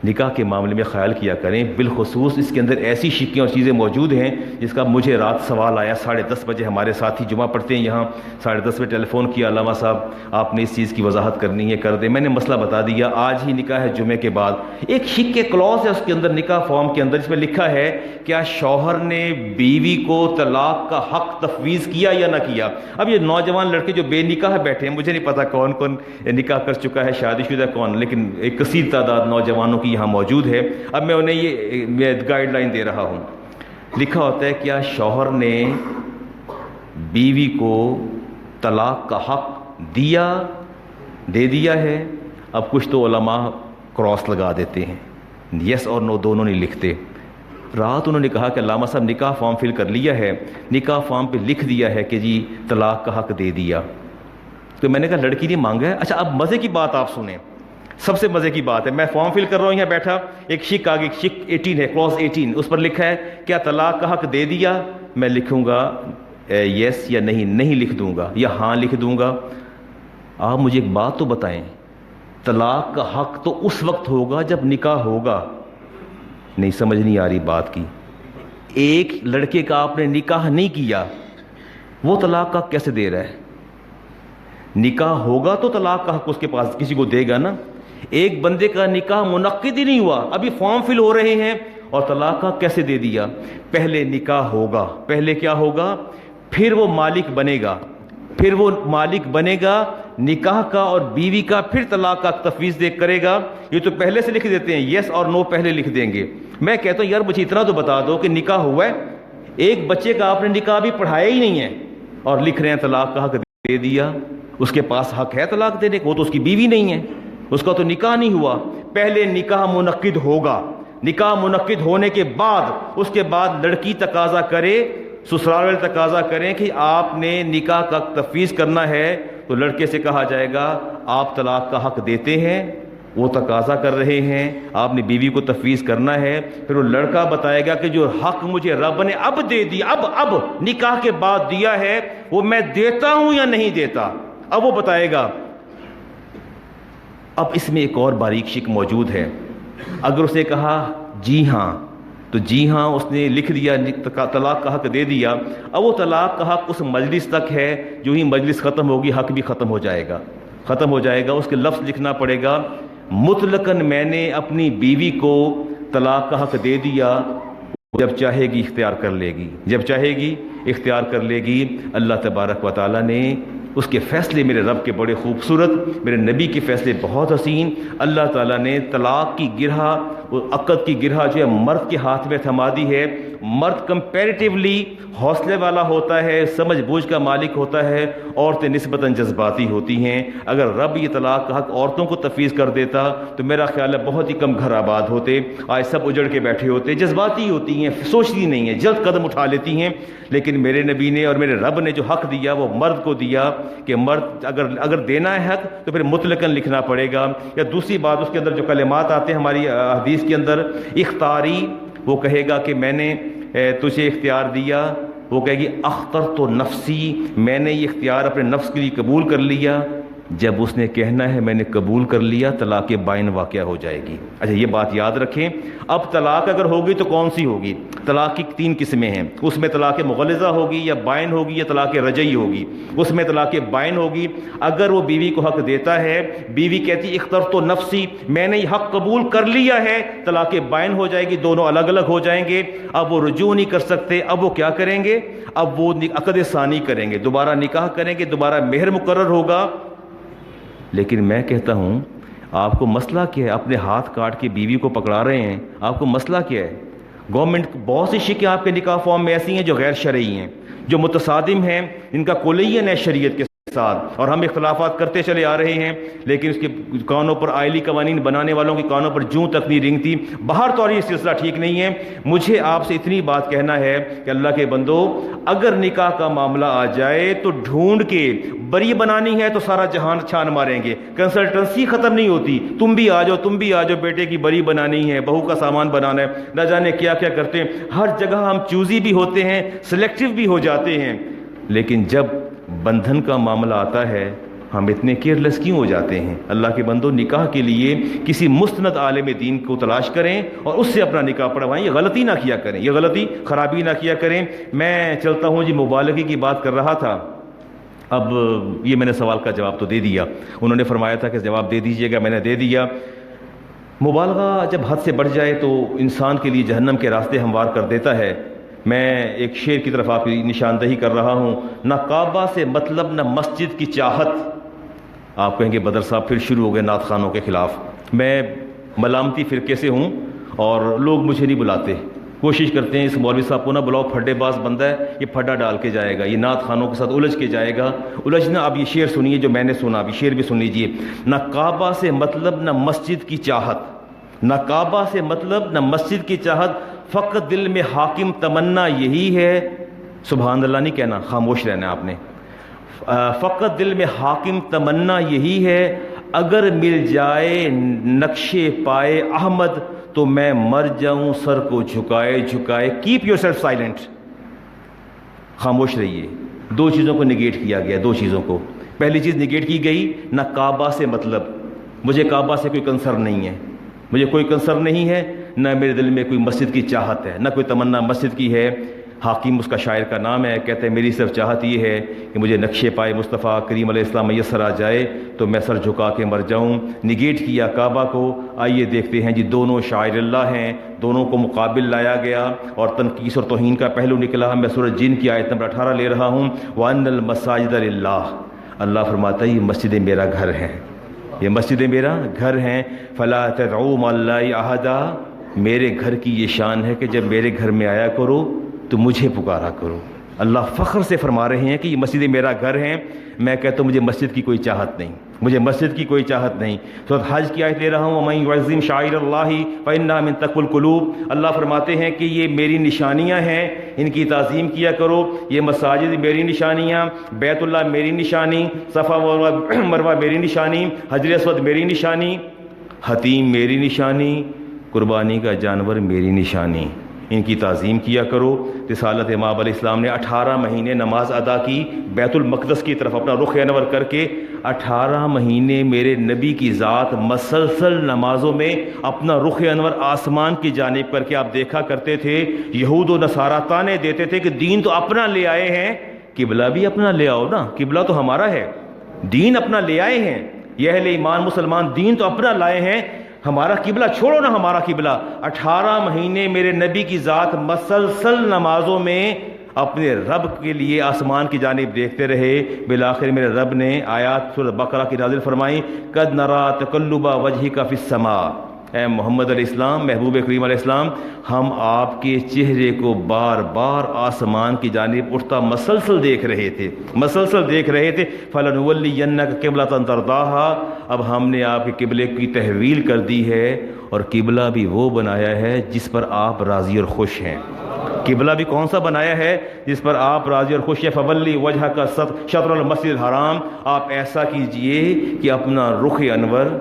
نکاح کے معاملے میں خیال کیا کریں، بالخصوص اس کے اندر ایسی شکیں اور چیزیں موجود ہیں جس کا مجھے رات سوال آیا 10:30 بجے، ہمارے ساتھی جمعہ پڑھتے ہیں یہاں، 10:30 بجے ٹیلی فون کیا، علامہ صاحب آپ نے اس چیز کی وضاحت کرنی ہے کر دیں۔ میں نے مسئلہ بتا دیا، آج ہی نکاح ہے جمعے کے بعد، ایک شک کے کلوز ہے اس کے اندر نکاح فارم کے اندر، جس میں لکھا ہے کیا شوہر نے بیوی کو طلاق کا حق تفویض کیا یا نہ کیا۔ اب یہ نوجوان لڑکے جو بے نکاح بیٹھے ہیں، مجھے نہیں پتا کون کون نکاح کر چکا ہے، شادی شدہ کون، لیکن ایک کثیر تعداد نوجوانوں کی یہاں موجود ہے۔ اب میں انہیں یہ گائیڈ لائن دے رہا ہوں، لکھا ہوتا ہے کیا شوہر نے بیوی کو طلاق کا حق دے دیا ہے۔ اب کچھ تو علماء کراس لگا دیتے ہیں، یس اور نو دونوں نہیں لکھتے۔ رات انہوں نے کہا کہ علامہ صاحب نکاح فارم فل کر لیا ہے، نکاح فارم پہ لکھ دیا ہے کہ جی طلاق کا حق دے دیا۔ تو میں نے کہا لڑکی نے مانگا ہے۔ اچھا اب مزے کی بات آپ سنیں، سب سے مزے کی بات ہے، میں فارم فل کر رہا ہوں یہاں بیٹھا، ایک شک آگے، شک 18 ہے، کلوز 18، اس پر لکھا ہے کیا طلاق کا حق دے دیا۔ میں لکھوں گا یس یا نہیں لکھ دوں گا یا ہاں لکھ دوں گا۔ آپ مجھے ایک بات تو بتائیں، طلاق کا حق تو اس وقت ہوگا جب نکاح ہوگا، نہیں سمجھ نہیں آ رہی بات کی۔ ایک لڑکے کا آپ نے نکاح نہیں کیا، وہ طلاق کا کیسے دے رہا ہے؟ نکاح ہوگا تو طلاق کا حق اس کے پاس کسی کو دے گا نا۔ ایک بندے کا نکاح منعقد ہی نہیں ہوا، ابھی فارم فل ہو رہے ہیں، اور طلاق کا کیسے دے دیا؟ پہلے نکاح ہوگا، پہلے کیا ہوگا؟ پھر وہ مالک بنے گا نکاح کا اور بیوی کا، پھر طلاق کا تفویض کرے گا۔ یہ تو پہلے سے لکھ دیتے ہیں، یس اور نو پہلے لکھ دیں گے۔ میں کہتا ہوں یار مجھے اتنا تو بتا دو کہ نکاح ہوا ہے، ایک بچے کا آپ نے نکاح بھی پڑھایا ہی نہیں ہے اور لکھ رہے ہیں طلاق کا حق دے دیا۔ اس کے پاس حق ہے طلاق دینے کو، وہ تو اس کی بیوی نہیں ہے، اس کا تو نکاح نہیں ہوا۔ پہلے نکاح منعقد ہوگا، نکاح منعقد ہونے کے بعد اس کے بعد لڑکی تقاضا کرے، سسرال والے تقاضا کریں کہ آپ نے نکاح کا تفویض کرنا ہے، تو لڑکے سے کہا جائے گا آپ طلاق کا حق دیتے ہیں، وہ تقاضا کر رہے ہیں، آپ نے بیوی کو تفویض کرنا ہے۔ پھر وہ لڑکا بتائے گا کہ جو حق مجھے رب نے اب دے دیا، اب نکاح کے بعد دیا ہے، وہ میں دیتا ہوں یا نہیں دیتا، اب وہ بتائے گا۔ اب اس میں ایک اور باریک شک موجود ہے، اگر اس نے کہا جی ہاں تو جی ہاں اس نے لکھ دیا، طلاق کا حق دے دیا، اب وہ طلاق کا حق اس مجلس تک ہے، جو ہی مجلس ختم ہوگی حق بھی ختم ہو جائے گا، اس کے لفظ لکھنا پڑے گا مطلقاً میں نے اپنی بیوی کو طلاق کا حق دے دیا، جب چاہے گی اختیار کر لے گی، جب چاہے گی اختیار کر لے گی۔ اللہ تبارک و تعالیٰ نے اس کے فیصلے میرے رب کے بڑے خوبصورت، میرے نبی کے فیصلے بہت حسین۔ اللہ تعالیٰ نے طلاق کی گرہ، عقد کی گرہ جو ہے مرد کے ہاتھ میں تھما دی ہے۔ مرد کمپیریٹیولی حوصلے والا ہوتا ہے، سمجھ بوجھ کا مالک ہوتا ہے، عورتیں نسبتاً جذباتی ہوتی ہیں۔ اگر رب یہ طلاق کا حق عورتوں کو تفویض کر دیتا تو میرا خیال ہے بہت ہی کم گھر آباد ہوتے، آج سب اجڑ کے بیٹھے ہوتے۔ جذباتی ہوتی ہیں، سوچتی نہیں ہیں، جلد قدم اٹھا لیتی ہیں۔ لیکن میرے نبی نے اور میرے رب نے جو حق دیا وہ مرد کو دیا کہ مرد اگر دینا ہے حق تو پھر مطلقاً لکھنا پڑے گا۔ یا دوسری بات اس کے اندر جو کلمات آتے ہیں ہماری حدیث کے اندر، اختاری، وہ کہے گا کہ میں نے تجھے اختیار دیا، وہ کہے گی اخترت نفسی، میں نے یہ اختیار اپنے نفس کے لیے قبول کر لیا۔ جب اس نے کہنا ہے میں نے قبول کر لیا، طلاق بائن واقع ہو جائے گی۔ اچھا یہ بات یاد رکھیں، اب طلاق اگر ہوگی تو کون سی ہوگی؟ طلاق کی 3 قسمیں ہیں، اس میں طلاق مغلظہ ہوگی یا بائن ہوگی یا طلاق رجعی ہوگی۔ اس میں طلاق بائن ہوگی، اگر وہ بیوی کو حق دیتا ہے، بیوی کہتی اخترت نفسی، میں نے یہ حق قبول کر لیا ہے، طلاق بائن ہو جائے گی، دونوں الگ الگ ہو جائیں گے۔ اب وہ رجوع نہیں کر سکتے، اب وہ کیا کریں گے؟ اب وہ عقد ثانی کریں گے، دوبارہ نکاح کریں گے، دوبارہ مہر مقرر ہوگا۔ لیکن میں کہتا ہوں آپ کو مسئلہ کیا ہے؟ اپنے ہاتھ کاٹ کے بیوی کو پکڑا رہے ہیں، آپ کو مسئلہ کیا ہے؟ گورنمنٹ بہت سی شکیں آپ کے نکاح فارم میں ایسی ہیں جو غیر شرعی ہیں، جو متصادم ہیں، ان کا کلین ہے شریعت کے ساتھ، اور ہم اختلافات کرتے چلے آ رہے ہیں، لیکن اس کے کانوں پر آئلی قوانین بنانے والوں کے کانوں پر جوں تک نہیں رنگتی۔ باہر طور یہ سلسلہ ٹھیک نہیں ہے۔ مجھے آپ سے اتنی بات کہنا ہے کہ اللہ کے بندو، اگر نکاح کا معاملہ آ جائے تو ڈھونڈ کے بری بنانی ہے تو سارا جہان چھان ماریں گے، کنسلٹنسی ختم نہیں ہوتی، تم بھی آ جاؤ، بیٹے کی بری بنانی ہے، بہو کا سامان بنانا ہے، نہ جانے کیا کیا کرتے ہیں۔ ہر جگہ ہم چوزی بھی ہوتے ہیں، سلیکٹیو بھی ہو جاتے ہیں، لیکن جب بندھن کا معاملہ آتا ہے ہم اتنے کیئرلیس کیوں ہو جاتے ہیں؟ اللہ کے بندو، نکاح کے لیے کسی مستند عالم دین کو تلاش کریں اور اس سے اپنا نکاح پڑھوائیں۔ یہ غلطی نہ کیا کریں، یہ غلطی خرابی نہ کیا کریں۔ میں چلتا ہوں جی، مبالغے کی بات کر رہا تھا، اب یہ میں نے سوال کا جواب تو دے دیا، انہوں نے فرمایا تھا کہ جواب دے دیجئے گا، میں نے دے دیا۔ مبالغہ جب حد سے بڑھ جائے تو انسان کے لیے جہنم کے راستے ہموار کر دیتا ہے۔ میں ایک شعر کی طرف آپ کی نشاندہی کر رہا ہوں، نہ کعبہ سے مطلب نہ مسجد کی چاہت۔ آپ کہیں گے بدر صاحب پھر شروع ہو گئے نعت خوانوں کے خلاف۔ میں ملامتی فرقے سے ہوں اور لوگ مجھے نہیں بلاتے، کوشش کرتے ہیں اس مولوی صاحب کو نہ بلاؤ، پھڈے باز بندہ ہے، یہ پھڈا ڈال کے جائے گا، یہ نعت خوانوں کے ساتھ الجھ کے جائے گا۔ الجھنا، اب یہ شعر سنیے جو میں نے سنا، اب یہ شعر بھی سن لیجئے۔ نہ کعبہ سے مطلب نہ مسجد کی چاہت، نہ کعبہ سے مطلب نہ مسجد کی چاہت، فقط دل میں حاکم تمنا یہی ہے۔ سبحان اللہ نہیں کہنا، خاموش رہنا آپ نے۔ فقط دل میں حاکم تمنا یہی ہے، اگر مل جائے نقش پائے احمد تو میں مر جاؤں سر کو جھکائے جھکائے۔ کیپ یور سیلف سائلنٹ، خاموش رہیے۔ 2 چیزوں کو نگیٹ کیا گیا، 2 چیزوں کو۔ پہلی چیز نگیٹ کی گئی، نہ کعبہ سے مطلب، مجھے کعبہ سے کوئی کنسرن نہیں ہے، مجھے کوئی کنسرن نہیں ہے، نہ میرے دل میں کوئی مسجد کی چاہت ہے، نہ کوئی تمنا مسجد کی ہے۔ حاکم اس کا شاعر کا نام ہے، کہتے ہیں میری صرف چاہت یہ ہے کہ مجھے نقش پائے مصطفیٰ کریم علیہ السلام میسر آ جائے تو میں سر جھکا کے مر جاؤں۔ نگیٹ کیا کعبہ کو۔ آئیے دیکھتے ہیں جی، دونوں شاعر اللہ ہیں، دونوں کو مقابل لایا گیا اور تنقیص اور توہین کا پہلو نکلا۔ میں سورۃ جن کی آیت نمبر 18 لے رہا ہوں، وَأَنَّ الْمَسَاجِدَ لِلَّهِ۔ اللہ فرماتا ہے یہ مسجدیں میرا گھر ہیں، یہ مسجدیں میرا گھر ہیں۔ فَلَا تَدْعُوا مَعَ اللَّهِ أَحَدًا، میرے گھر کی یہ شان ہے کہ جب میرے گھر میں آیا کرو تو مجھے پکارا کرو۔ اللہ فخر سے فرما رہے ہیں کہ یہ مسجد میرا گھر ہے. میں کہتا ہوں مجھے مسجد کی کوئی چاہت نہیں, مجھے مسجد کی کوئی چاہت نہیں. سورۃ حج کی آیت لے رہا ہوں, وَمَن يُعَظِّمْ شَعَائِرَ اللَّهِ فَإِنَّهَا مِن تَقْوَى الْقُلُوبِ. اللہ فرماتے ہیں کہ یہ میری نشانیاں ہیں, ان کی تعظیم کیا کرو. یہ مساجد میری نشانیاں, بیت اللہ میری نشانی, صفا و مروہ میری نشانی, حجر اسود میری نشانی, حتیم میری نشانی, قربانی کا جانور میری نشانی. ان کی تعظیم کیا کرو. رسالت امام علیہ السلام نے 18 مہینے نماز ادا کی بیت المقدس کی طرف اپنا رخ انور کر کے. 18 مہینے میرے نبی کی ذات مسلسل نمازوں میں اپنا رخ انور آسمان کی جانب کر کے آپ دیکھا کرتے تھے. یہود و نصارہ تانے دیتے تھے کہ دین تو اپنا لے آئے ہیں, قبلہ بھی اپنا لے آؤ نا, قبلہ تو ہمارا ہے, دین اپنا لے آئے ہیں. یہ اہل ایمان مسلمان دین تو اپنا لائے ہیں, ہمارا قبلہ چھوڑو نا ہمارا قبلہ. 18 مہینے میرے نبی کی ذات مسلسل نمازوں میں اپنے رب کے لیے آسمان کی جانب دیکھتے رہے. بالآخر میرے رب نے آیات سورۃ بقرہ کی نازل فرمائیں, قد نرا تقلب وجہک فی السماء. اے محمد علیہ السلام, محبوب کریم علیہ السلام, ہم آپ کے چہرے کو بار بار آسمان کی جانب اٹھتا مسلسل دیکھ رہے تھے, مسلسل دیکھ رہے تھے. فَلَنُوَلِّيَنَّكَ قِبْلَةً تَرْضَاهَا. اب ہم نے آپ کے قبلے کی تحویل کر دی ہے, اور قبلہ بھی وہ بنایا ہے جس پر آپ راضی اور خوش ہیں. قبلہ بھی کون سا بنایا ہے؟ جس پر آپ راضی اور خوش ہیں. فولی وجہ کا شطر المسجد الحرام. آپ ایسا کیجئے کہ اپنا رخ انور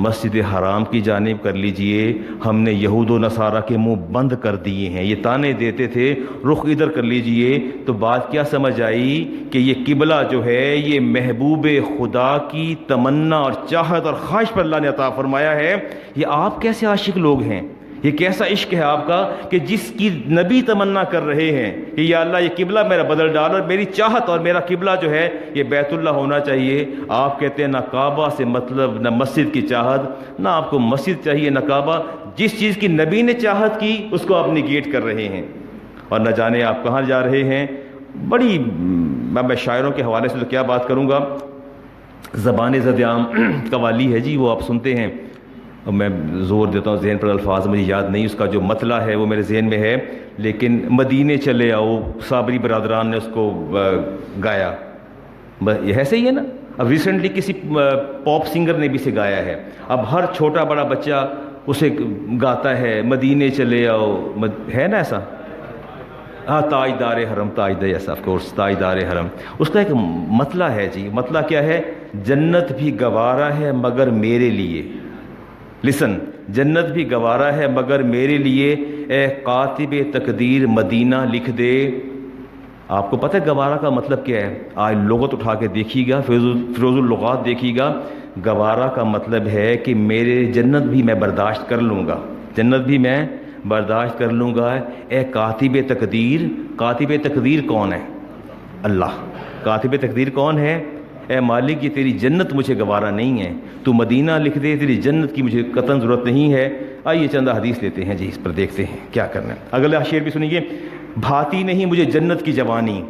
مسجد حرام کی جانب کر لیجئے. ہم نے یہود و نصارہ کے منہ بند کر دیے ہیں, یہ تانے دیتے تھے رخ ادھر کر لیجئے. تو بات کیا سمجھ آئی کہ یہ قبلہ جو ہے یہ محبوب خدا کی تمنا اور چاہت اور خواہش پر اللہ نے عطا فرمایا ہے. یہ آپ کیسے عاشق لوگ ہیں, یہ کیسا عشق ہے آپ کا کہ جس کی نبی تمنا کر رہے ہیں کہ یا اللہ یہ قبلہ میرا بدل ڈال, اور میری چاہت اور میرا قبلہ جو ہے یہ بیت اللہ ہونا چاہیے. آپ کہتے ہیں نہ کعبہ سے مطلب, نہ مسجد کی چاہت, نہ آپ کو مسجد چاہیے نہ کعبہ. جس چیز کی نبی نے چاہت کی اس کو آپ نگیٹ کر رہے ہیں, اور نہ جانے آپ کہاں جا رہے ہیں. بڑی میں شاعروں کے حوالے سے تو کیا بات کروں گا. زبان زد عام قوالی ہے جی, وہ آپ سنتے ہیں, اور میں زور دیتا ہوں ذہن پر الفاظ مجھے یاد نہیں, اس کا جو مطلع ہے وہ میرے ذہن میں ہے, لیکن مدینے چلے آؤ صابری برادران نے اس کو گایا. یہ ایسے ہی ہے نا. اب ریسنٹلی کسی پاپ سنگر نے بھی اسے گایا ہے. اب ہر چھوٹا بڑا بچہ اسے گاتا ہے, مدینے چلے آؤ, ہے نا ایسا. ہاں, تاجدار حرم, تاجدار, ایسا آف کورس تاجدار حرم. اس کا ایک مطلع ہے جی. مطلع کیا ہے؟ جنت بھی گوارا ہے مگر میرے لیے. لسن, جنت بھی گوارا ہے مگر میرے لیے, اے کاتب تقدیر مدینہ لکھ دے. آپ کو پتہ ہے گوارا کا مطلب کیا ہے؟ آج لغت اٹھا کے دیکھیے گا, فیروز اللغات دیکھیے گا. گوارا کا مطلب ہے کہ میرے جنت بھی میں برداشت کر لوں گا, جنت بھی میں برداشت کر لوں گا. اے کاتب تقدیر. کاتب تقدیر کون ہے؟ اللہ. کاتب تقدیر کون ہے؟ اے مالک, یہ تیری جنت مجھے گوارا نہیں ہے, تو مدینہ لکھ دے, تیری جنت کی مجھے قطعاً ضرورت نہیں ہے. آئیے چند حدیث لیتے ہیں جی, اس پر دیکھتے ہیں کیا کرنا ہے. اگلا شعر بھی سنیے. بھاتی نہیں مجھے جنت کی جوانی.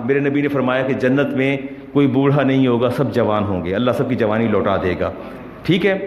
میرے نبی نے فرمایا کہ جنت میں کوئی بوڑھا نہیں ہوگا, سب جوان ہوں گے, اللہ سب کی جوانی لوٹا دے گا. ٹھیک ہے,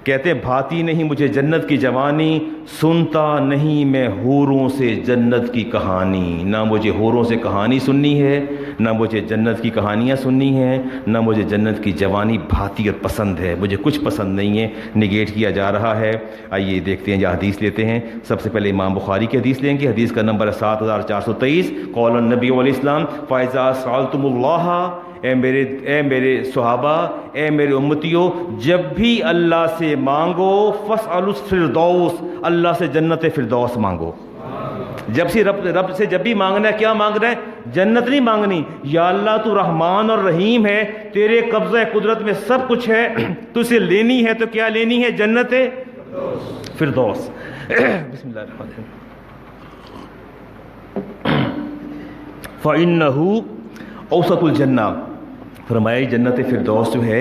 کہتے ہیں بھاتی نہیں مجھے جنت کی جوانی, سنتا نہیں میں حوروں سے جنت کی کہانی. نہ مجھے حوروں سے کہانی سننی ہے, نہ مجھے جنت کی کہانیاں سننی ہیں, نہ مجھے جنت کی جوانی بھاتی اور پسند ہے. مجھے کچھ پسند نہیں ہے, نگیٹ کیا جا رہا ہے. آئیے دیکھتے ہیں, یا حدیث لیتے ہیں. سب سے پہلے امام بخاری کی حدیث لیں گے. حدیث کا نمبر 7423. قول النبی علیہ السلام فَإِذَا سَأَلْتُمُ اللَّهَ. اے میرے صحابہ, اے میرے امتیوں, جب بھی اللہ سے مانگو فاسألوا الفردوس, اللہ سے جنت فردوس مانگو. جب سے رب سے جب بھی مانگنا ہے, کیا مانگنا ہے؟ جنت نہیں مانگنی. یا اللہ تو رحمان اور رحیم ہے, تیرے قبضہ قدرت میں سب کچھ ہے, تو اسے لینی ہے تو کیا لینی ہے؟ جنت فردوس. بسم اللہ الرحمن الرحیم. فَإِنَّهُ أَوْسَطُ الْجَنَّةِ. فرمایا جنت فردوس جو ہے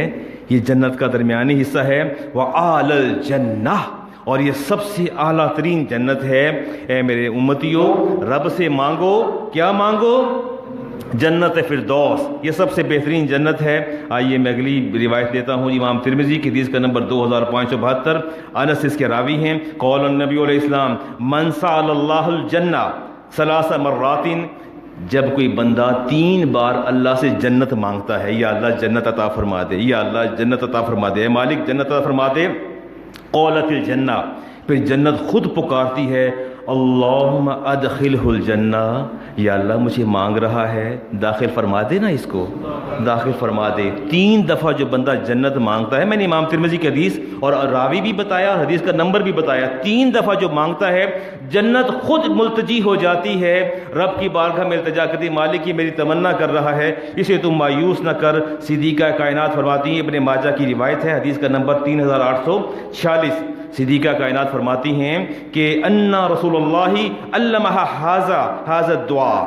یہ جنت کا درمیانی حصہ ہے. وَأَعْلَى الْجَنَّةِ, اور یہ سب سے اعلیٰ ترین جنت ہے. اے میرے امتیوں, رب سے مانگو, کیا مانگو؟ جنت فردوس, یہ سب سے بہترین جنت ہے. آئیے میں اگلی روایت لیتا ہوں. امام ترمذی کی حدیث کا نمبر 2572. انس اس کے راوی ہیں. قول النبی علیہ السلام من سأل اللہ الجنہ ثلاث مرات. جب کوئی بندہ 3 بار اللہ سے جنت مانگتا ہے، یا اللہ جنت عطا فرما دے، یا اللہ جنت عطا فرما دے، اے مالک جنت عطا فرما دے، قولت الجنہ، پھر جنت خود پکارتی ہے اللہم ادخلہ الجنہ، یا اللہ مجھے مانگ رہا ہے داخل فرما دے نا، اس کو داخل فرما دے۔ 3 دفعہ جو بندہ جنت مانگتا ہے، میں نے امام ترمذی کی حدیث اور راوی بھی بتایا اور حدیث کا نمبر بھی بتایا، 3 دفعہ جو مانگتا ہے جنت خود ملتجی ہو جاتی ہے، رب کی بارگاہ میں التجا کرتی، مالک یہ میری تمنا کر رہا ہے، اسے تم مایوس نہ کر۔ صدیقہ کائنات فرماتی ہیں، ابن ماجہ کی روایت ہے، حدیث کا نمبر 3846، صدیقہ کائنات فرماتی ہیں کہ انا رسول اللہ علمہ ھذا الدعاء،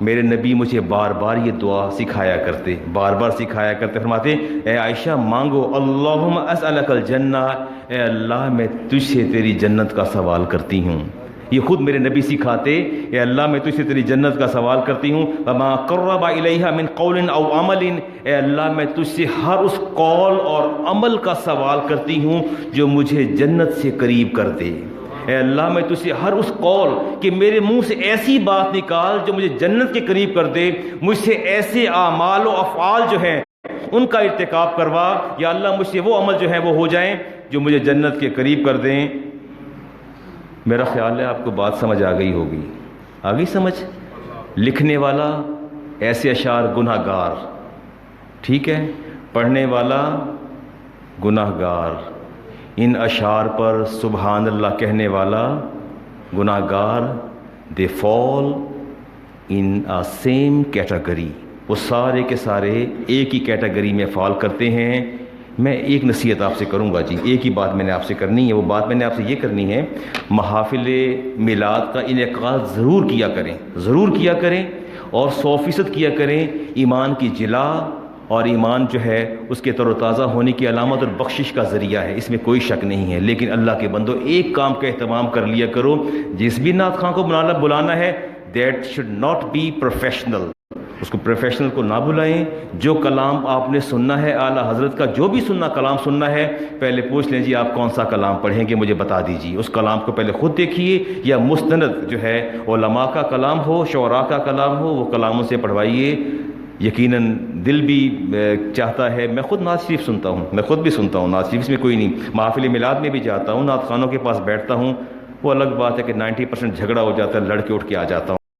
میرے نبی مجھے بار بار یہ دعا سکھایا کرتے، بار بار سکھایا کرتے، فرماتے اے عائشہ مانگو اللہم اسألک الجنہ، اے اللہ میں تجھ سے تیری جنت کا سوال کرتی ہوں۔ یہ خود میرے نبی سکھاتے، اے اللہ میں تجھ سے تیری جنت کا سوال کرتی ہوں، وما قرب الیہا من قول او عمل، اے اللہ میں تجھ سے ہر اس قول اور عمل کا سوال کرتی ہوں جو مجھے جنت سے قریب کر دے۔ اے اللہ میں تجھ سے ہر اس قول کہ میرے منہ سے ایسی بات نکال جو مجھے جنت کے قریب کر دے، مجھ سے ایسے اعمال و افعال جو ہیں ان کا ارتکاب کروا، یا اللہ مجھ سے وہ عمل جو ہیں وہ ہو جائیں جو مجھے جنت کے قریب کر دیں۔ میرا خیال ہے آپ کو بات سمجھ آ گئی ہوگی، آ گئی سمجھ؟ لکھنے والا ایسے اشعار گناہ گار، ٹھیک ہے، پڑھنے والا گناہ گار، ان اشعار پر سبحان اللہ کہنے والا گناہ گار، دے فال ان آ سیم کیٹیگری، وہ سارے کے سارے ایک ہی کیٹیگری میں فال کرتے ہیں۔ میں ایک نصیحت آپ سے کروں گا جی، ایک ہی بات میں نے آپ سے کرنی ہے، وہ بات میں نے آپ سے یہ کرنی ہے، محافل میلاد کا انعقاد ضرور کیا کریں، ضرور کیا کریں، اور 100% کیا کریں۔ ایمان کی جلا اور ایمان جو ہے اس کے تر و تازہ ہونے کی علامت اور بخشش کا ذریعہ ہے، اس میں کوئی شک نہیں ہے۔ لیکن اللہ کے بندو ایک کام کا اہتمام کر لیا کرو، جس بھی نعت خواں کو بلانا ہے that should not be professional, اس کو پروفیشنل کو نہ بلائیں۔ جو کلام آپ نے سننا ہے اعلیٰ حضرت کا، جو بھی کلام سننا ہے، پہلے پوچھ لیں جی آپ کون سا کلام پڑھیں گے، مجھے بتا دیجیے۔ اس کلام کو پہلے خود دیکھیے، یا مستند جو ہے علماء کا کلام ہو، شعراء کا کلام ہو، وہ کلاموں سے پڑھوائیے۔ یقیناً دل بھی چاہتا ہے، میں خود نعت شریف سنتا ہوں، میں خود بھی سنتا ہوں نعت شریف، اس میں کوئی نہیں، محافل میلاد میں بھی جاتا ہوں، نعت خوانوں کے پاس بیٹھتا ہوں، وہ الگ بات ہے کہ 90% جھگڑا ہو جاتا ہے، لڑ کے اٹھ کے آ جاتا ہوں۔